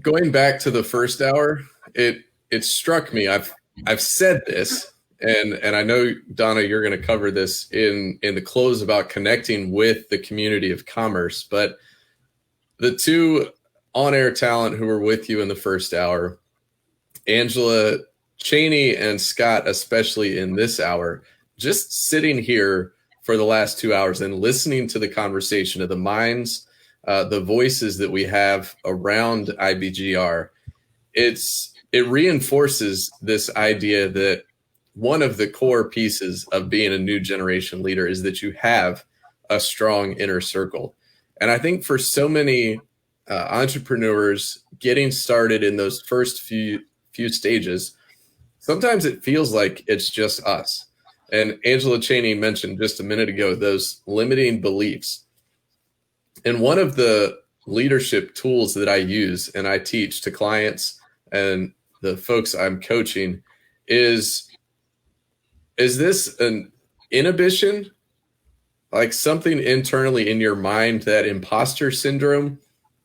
Going back to the first hour, it struck me. I've said this, and I know, Donna, you're going to cover this in the close about connecting with the community of commerce. But the two on-air talent who were with you in the first hour, Angela Cheney and Scott, especially in this hour, just sitting here for the last 2 hours and listening to the conversation of the minds, the voices that we have around IBGR, it reinforces this idea that one of the core pieces of being a new generation leader is that you have a strong inner circle. And I think for so many entrepreneurs getting started in those first few stages, sometimes it feels like it's just us. And Angela Cheney mentioned just a minute ago those limiting beliefs. And one of the leadership tools that I use and I teach to clients and the folks I'm coaching is this an inhibition, like something internally in your mind, that imposter syndrome,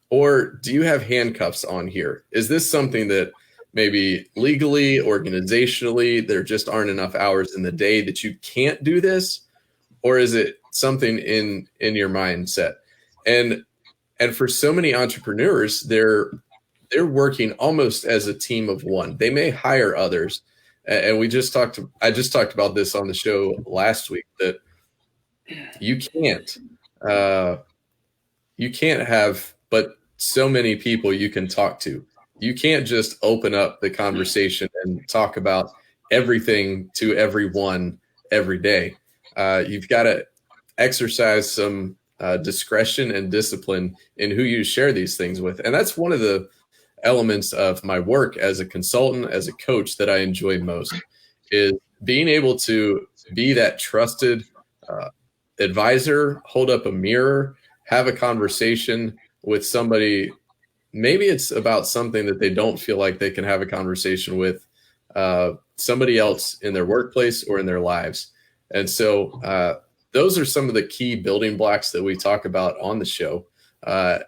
or do you have handcuffs on here? Is this something that maybe legally, organizationally, there just aren't enough hours in the day that you can't do this? Or is it something in your mindset? And for so many entrepreneurs, they're they're working almost as a team of one. They may hire others. And I just talked about this on the show last week, that you can't have but so many people you can talk to. You can't just open up the conversation and talk about everything to everyone every day. You've got to exercise some discretion and discipline in who you share these things with. And that's one of the elements of my work as a consultant, as a coach, that I enjoy most, is being able to be that trusted advisor, hold up a mirror, have a conversation with somebody. Maybe it's about something that they don't feel like they can have a conversation with somebody else in their workplace or in their lives. And so those are some of the key building blocks that we talk about on the show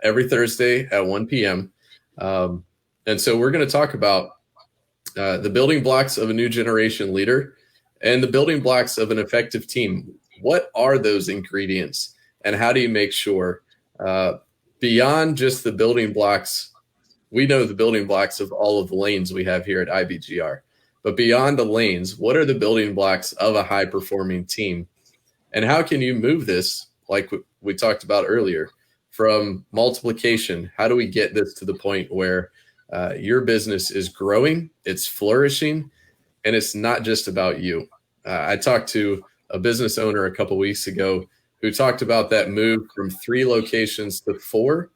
every Thursday at 1 p.m. And so we're going to talk about the building blocks of a new generation leader and the building blocks of an effective team. What are those ingredients, and how do you make sure beyond just the building blocks? We know the building blocks of all of the lanes we have here at IBGR, but beyond the lanes, what are the building blocks of a high performing team? And how can you move this, like we talked about earlier, from multiplication? How do we get this to the point where your business is growing, it's flourishing, and it's not just about you? I talked to a business owner a couple weeks ago who talked about that move from 3 locations to 4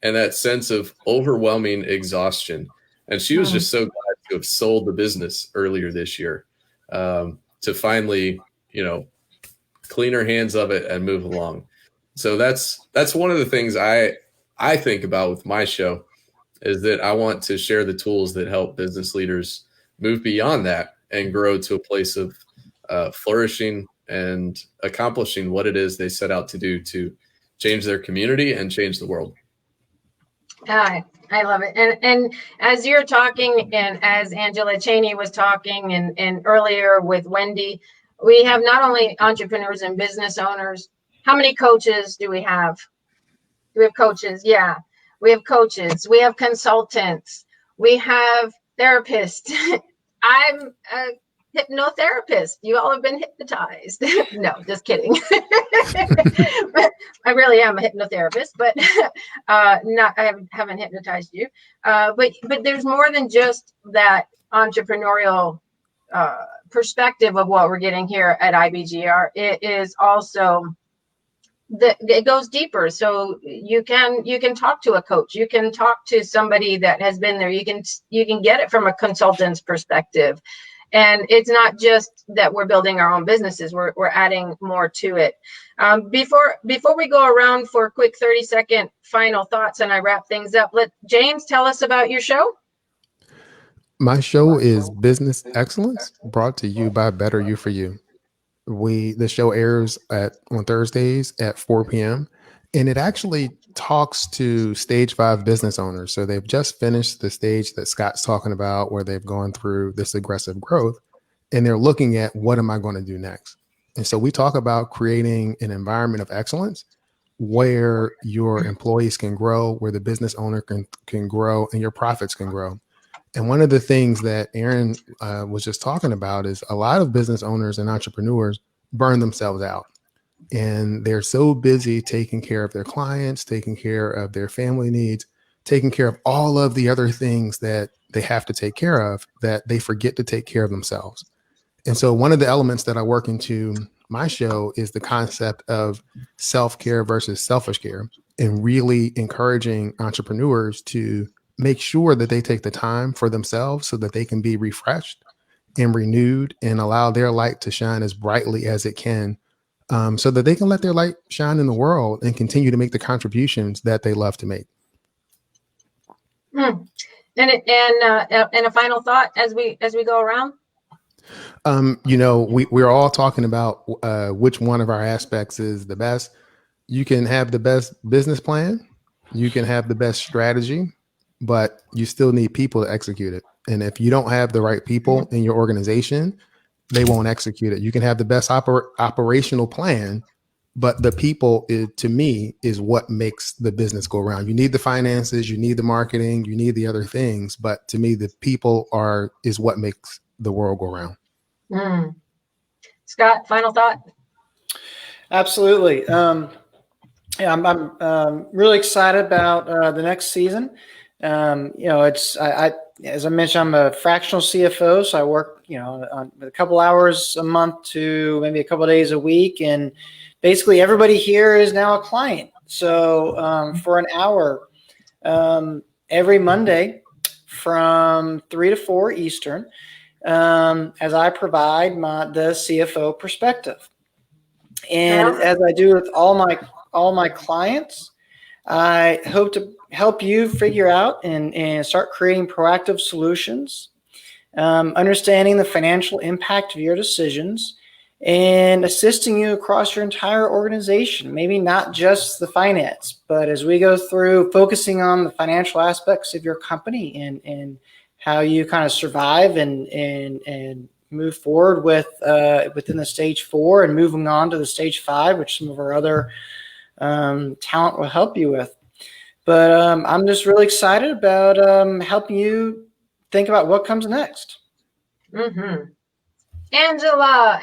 and that sense of overwhelming exhaustion. And she was just so glad to have sold the business earlier this year, to finally, clean her hands of it and move along. So that's one of the things I think about with my show, is that I want to share the tools that help business leaders move beyond that and grow to a place of flourishing and accomplishing what it is they set out to do to change their community and change the world. I love it. And as you're talking, and as Angela Cheney was talking, and earlier with Wendy, we have not only entrepreneurs and business owners. How many coaches do we have? Do we have coaches? Yeah, we have coaches. We have consultants. We have therapists. I'm a hypnotherapist. You all have been hypnotized. No, just kidding. I really am a hypnotherapist, but I haven't hypnotized you. But there's more than just that entrepreneurial perspective of what we're getting here at IBGR. It is also it goes deeper. So you can talk to a coach. You can talk to somebody that has been there. You can get it from a consultant's perspective. And it's not just that we're building our own businesses. We're adding more to it. Before we go around for a quick 30-second final thoughts and I wrap things up, let James tell us about your show. My show is Business Excellence, brought to you by Better You for You. The show airs on Thursdays at 4 p.m. and it actually talks to stage 5 business owners. So they've just finished the stage that Scott's talking about, where they've gone through this aggressive growth and they're looking at, what am I going to do next? And so we talk about creating an environment of excellence where your employees can grow, where the business owner can grow, and your profits can grow. And one of the things that Aaron was just talking about is a lot of business owners and entrepreneurs burn themselves out. And they're so busy taking care of their clients, taking care of their family needs, taking care of all of the other things that they have to take care of, that they forget to take care of themselves. And so one of the elements that I work into my show is the concept of self-care versus selfish care, and really encouraging entrepreneurs to make sure that they take the time for themselves so that they can be refreshed and renewed and allow their light to shine as brightly as it can, so that they can let their light shine in the world and continue to make the contributions that they love to make. And a final thought as we go around. We're all talking about which one of our aspects is the best. You can have the best business plan, you can have the best strategy, but you still need people to execute it. And if you don't have the right people in your organization, they won't execute it. You can have the best operational plan, But the people, to me, is what makes the business go around. You need the finances, you need the marketing, you need the other things, but to me, the people is what makes the world go round. Scott, final thought? Absolutely. Yeah, I'm really excited about the next season. It's I as I mentioned, I'm a fractional CFO, so I work on a couple hours a month to maybe a couple of days a week, and basically everybody here is now a client. So for an hour every Monday from 3 to 4 Eastern, as I provide the CFO perspective, and as I do with all my clients, I hope to help you figure out and start creating proactive solutions, understanding the financial impact of your decisions, and assisting you across your entire organization. Maybe not just the finance, but as we go through focusing on the financial aspects of your company and how you kind of survive and move forward with within the stage 4 and moving on to the stage 5, which some of our other talent will help you with. But I'm just really excited about helping you think about what comes next. Angela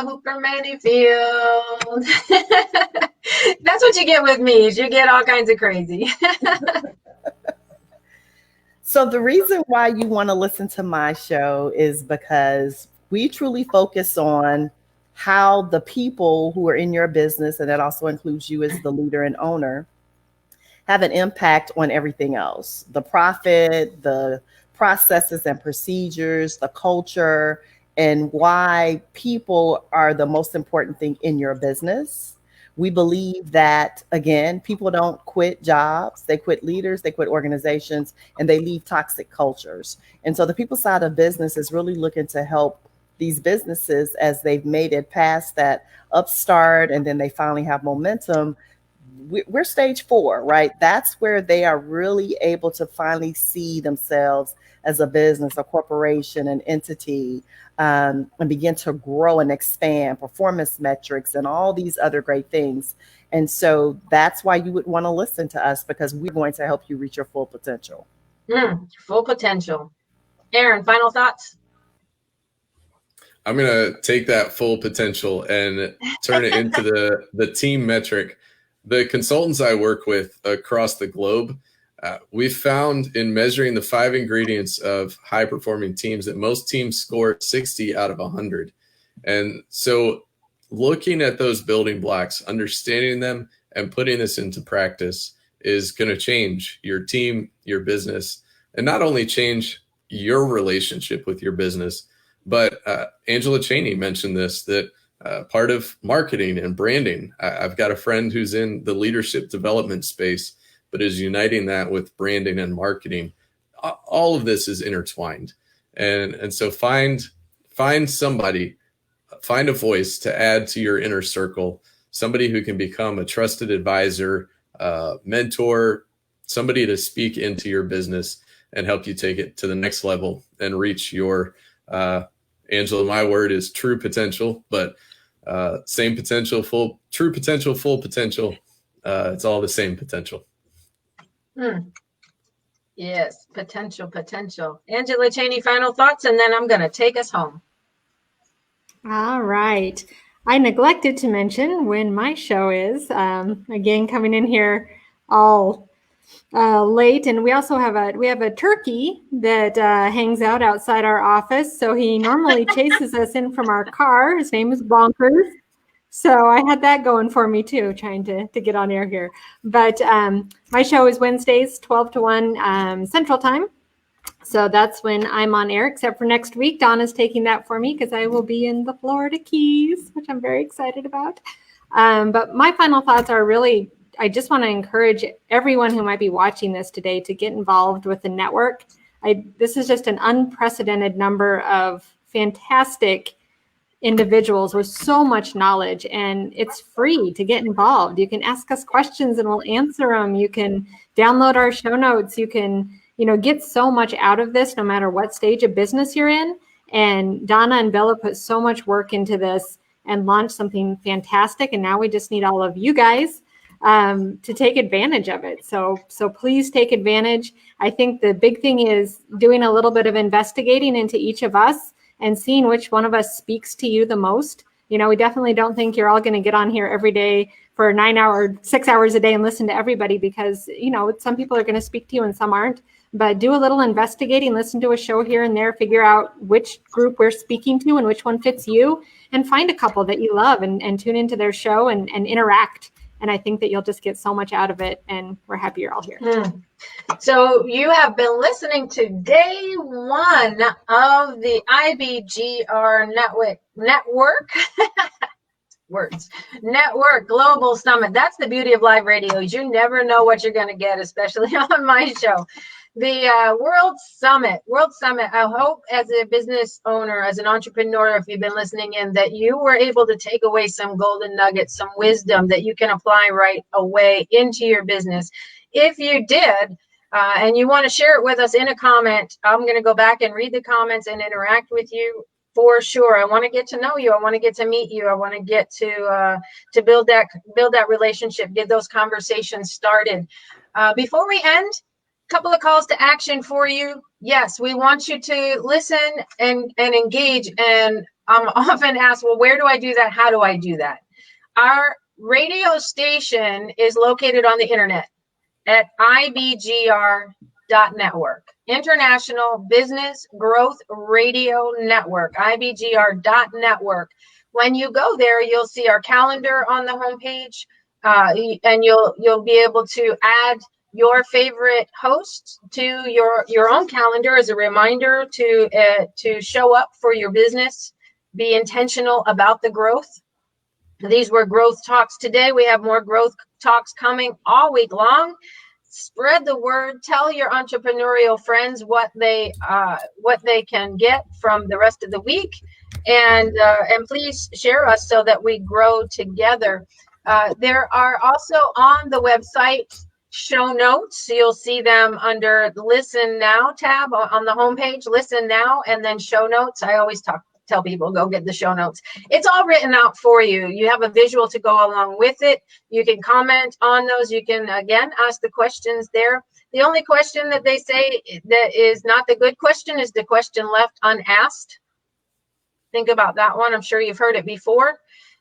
Hooper Mayfield. That's what you get with me, is you get all kinds of crazy. So the reason why you want to listen to my show is because we truly focus on how the people who are in your business, and that also includes you as the leader and owner, have an impact on everything else. The profit, the processes and procedures, the culture, and why people are the most important thing in your business. We believe that, again, people don't quit jobs. They quit leaders, they quit organizations, and they leave toxic cultures. And so the people side of business is really looking to help these businesses as they've made it past that upstart and then they finally have momentum. We're stage 4, right? That's where they are really able to finally see themselves as a business, a corporation, an entity, and begin to grow and expand performance metrics and all these other great things. And so that's why you would want to listen to us, because we're going to help you reach your full potential. Full potential. Aaron, final thoughts? I'm going to take that full potential and turn it into the team metric. The consultants I work with across the globe, we've found in measuring the 5 ingredients of high-performing teams that most teams score 60 out of 100. And so looking at those building blocks, understanding them, and putting this into practice is going to change your team, your business, and not only change your relationship with your business, but Angela Cheney mentioned this, that part of marketing and branding. I've got a friend who's in the leadership development space, but is uniting that with branding and marketing. All of this is intertwined. And so find somebody, find a voice to add to your inner circle, somebody who can become a trusted advisor, mentor, somebody to speak into your business and help you take it to the next level and reach your, Angela, my word is true potential, but same potential, true potential, full potential. It's all the same potential. Yes, potential. Angela Cheney, final thoughts, and then I'm going to take us home. All right. I neglected to mention when my show is. Again, coming in here all late, and we also have a turkey that hangs out outside our office. So he normally chases us in from our car. His name is Bonkers. So I had that going for me too, trying to get on air here. But my show is Wednesdays, 12 to 1 Central Time. So that's when I'm on air, except for next week. Donna's taking that for me because I will be in the Florida Keys, which I'm very excited about. But my final thoughts are really, I just want to encourage everyone who might be watching this today to get involved with the network. This is just an unprecedented number of fantastic individuals with so much knowledge, and it's free to get involved. You can ask us questions and we'll answer them. You can download our show notes. You can, get so much out of this no matter what stage of business you're in. And Donna and Bella put so much work into this. and launch something fantastic. And now we just need all of you guys to take advantage of it. So please take advantage. I think the big thing is doing a little bit of investigating into each of us and seeing which one of us speaks to you the most. You know, we definitely don't think you're all going to get on here every day for 6 hours a day and listen to everybody, because, you know, some people are going to speak to you and some aren't. But do a little investigating, listen to a show here and there, figure out which group we're speaking to and which one fits you, and find a couple that you love and tune into their show and interact. And I think that you'll just get so much out of it, and we're happy you're all here. So you have been listening to day one of the IBGR Network Global Summit. That's the beauty of live radio, is you never know what you're going to get, especially on my show. The World Summit. I hope as a business owner, as an entrepreneur, if you've been listening in, that you were able to take away some golden nuggets, some wisdom that you can apply right away into your business. If you did, and you want to share it with us in a comment, I'm going to go back and read the comments and interact with you for sure. I want to get to know you. I want to get to meet you. I want to get to build that relationship, get those conversations started. Before we end, couple of calls to action for you. Yes, we want you to listen and engage. And I'm often asked, well, where do I do that? How do I do that? Our radio station is located on the internet at IBGR.network, International Business Growth Radio Network, IBGR.network. When you go there, you'll see our calendar on the homepage, and you'll be able to add your favorite host to your own calendar as a reminder to show up for your business. Be intentional about the growth. These were growth talks today. We have more growth talks coming all week long. Spread the word. Tell your entrepreneurial friends what they can get from the rest of the week, and please share us so that we grow together. There are also on the website show notes. You'll see them under the Listen Now tab on the homepage. Listen Now, and then show notes. I always tell people, go get the show notes. It's all written out for you. You have a visual to go along with it. You can comment on those. You can, again, ask the questions there. The only question that they say that is not the good question is the question left unasked. Think about that one. I'm sure you've heard it before.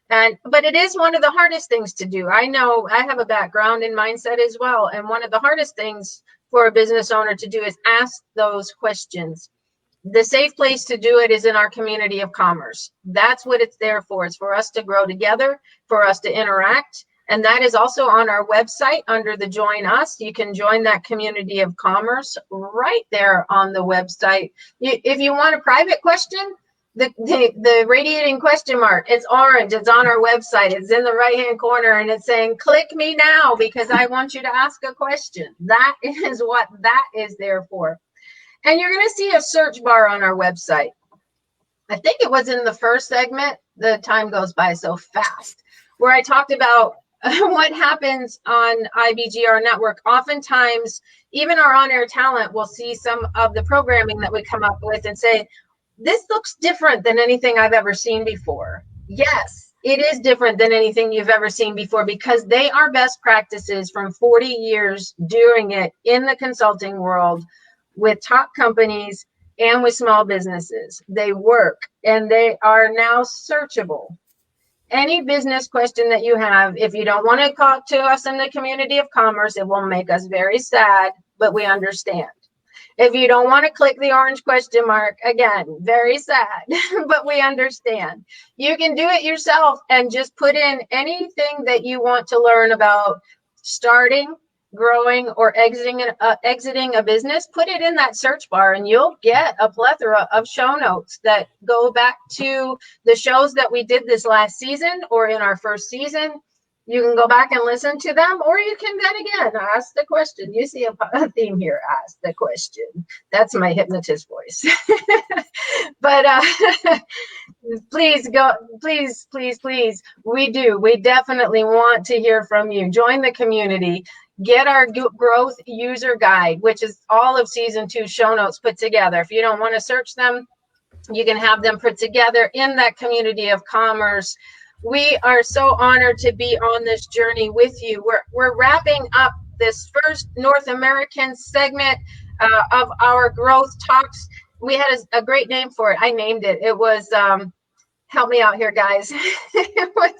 But it is one of the hardest things to do. I know I have a background in mindset as well. And one of the hardest things for a business owner to do is ask those questions. The safe place to do it is in our community of commerce. That's what it's there for. It's for us to grow together, for us to interact. And that is also on our website under the Join Us. You can join that community of commerce right there on the website. If you want a private question, the radiating question mark, it's orange, it's on our website, it's in the right hand corner, and it's saying click me now because I want you to ask a question. That is what that is there for. And you're going to see a search bar on our website. I think it was in the first segment, the time goes by so fast, where I talked about what happens on IBGR Network. Oftentimes, even our on-air talent will see some of the programming that we come up with and say, this looks different than anything I've ever seen before. Yes, it is different than anything you've ever seen before because they are best practices from 40 years doing it in the consulting world with top companies and with small businesses. They work and they are now searchable. Any business question that you have, if you don't want to talk to us in the community of commerce, it will make us very sad, but we understand. If you don't want to click the orange question mark, again, very sad, but we understand. You can do it yourself and just put in anything that you want to learn about starting, growing, or exiting a business. Put it in that search bar and you'll get a plethora of show notes that go back to the shows that we did this last season or in our first season. You can go back and listen to them, or you can then again ask the question. You see a theme here, ask the question. That's my hypnotist voice. But please go, please. We definitely want to hear from you. Join the community. Get our growth user guide, which is all of season 2 show notes put together. If you don't want to search them, You can have them put together in that community of commerce. We are so honored to be on this journey with you. We're wrapping up this first North American segment of our growth talks. We had a great name for it. I named it. It was, help me out here, guys. It was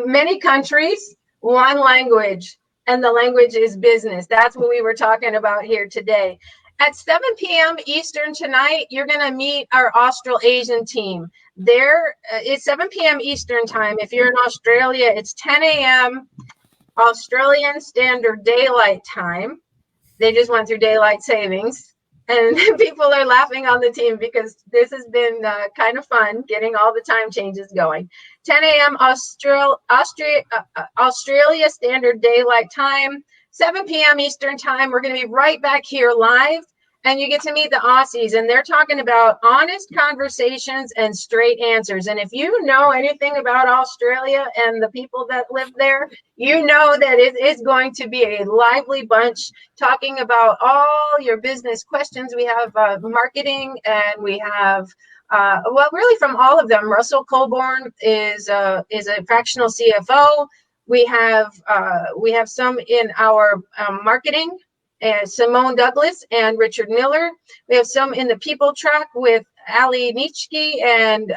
many countries, one language, and the language is business. That's what we were talking about here today. At 7 p.m. Eastern tonight, you're going to meet our Australasian team. It's 7 p.m. Eastern time. If you're in Australia, it's 10 a.m. Australian Standard Daylight Time. They just went through daylight savings. And people are laughing on the team because this has been kind of fun getting all the time changes going. 10 a.m. Australia Standard Daylight Time, 7 p.m. Eastern Time. We're going to be right back here live, and you get to meet the Aussies, and they're talking about honest conversations and straight answers. And if you know anything about Australia and the people that live there, you know that it is going to be a lively bunch talking about all your business questions. We have marketing, and we have well, really from all of them. Russell Colborn is a fractional CFO. We have some in our marketing, and Simone Douglas and Richard Miller. We have some in the people track with Ali Nitschke and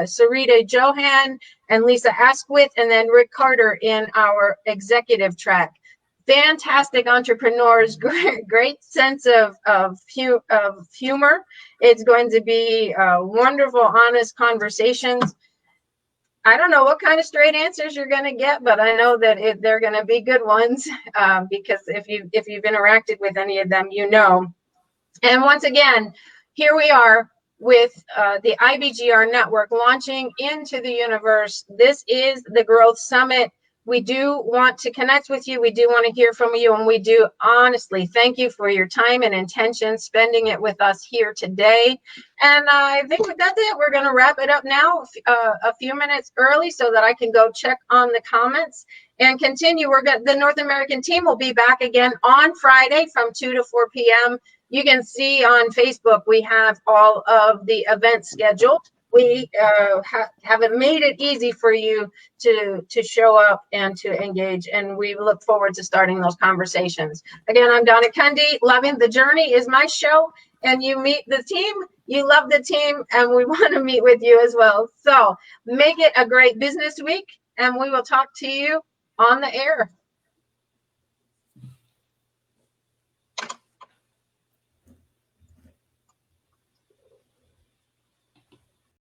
Sarita Johan and Lisa Asquith, and then Rick Carter in our executive track. Fantastic entrepreneurs, great sense of humor. It's going to be wonderful, honest conversations. I don't know what kind of straight answers you're going to get, but I know that they're going to be good ones because if you've interacted with any of them, you know. And once again, here we are with the IBGR network launching into the universe. This is the Growth Summit. We do want to connect with you. We do want to hear from you. And we do honestly thank you for your time and intention, spending it with us here today. And I think that's it. We're going to wrap it up now a few minutes early so that I can go check on the comments and continue. The North American team will be back again on Friday from 2 to 4 p.m. You can see on Facebook, we have all of the events scheduled. We have made it easy for you to show up and to engage, and we look forward to starting those conversations. Again, I'm Donna Cundy. Loving the Journey is my show, and you meet the team, you love the team, and we want to meet with you as well. So make it a great business week, and we will talk to you on the air.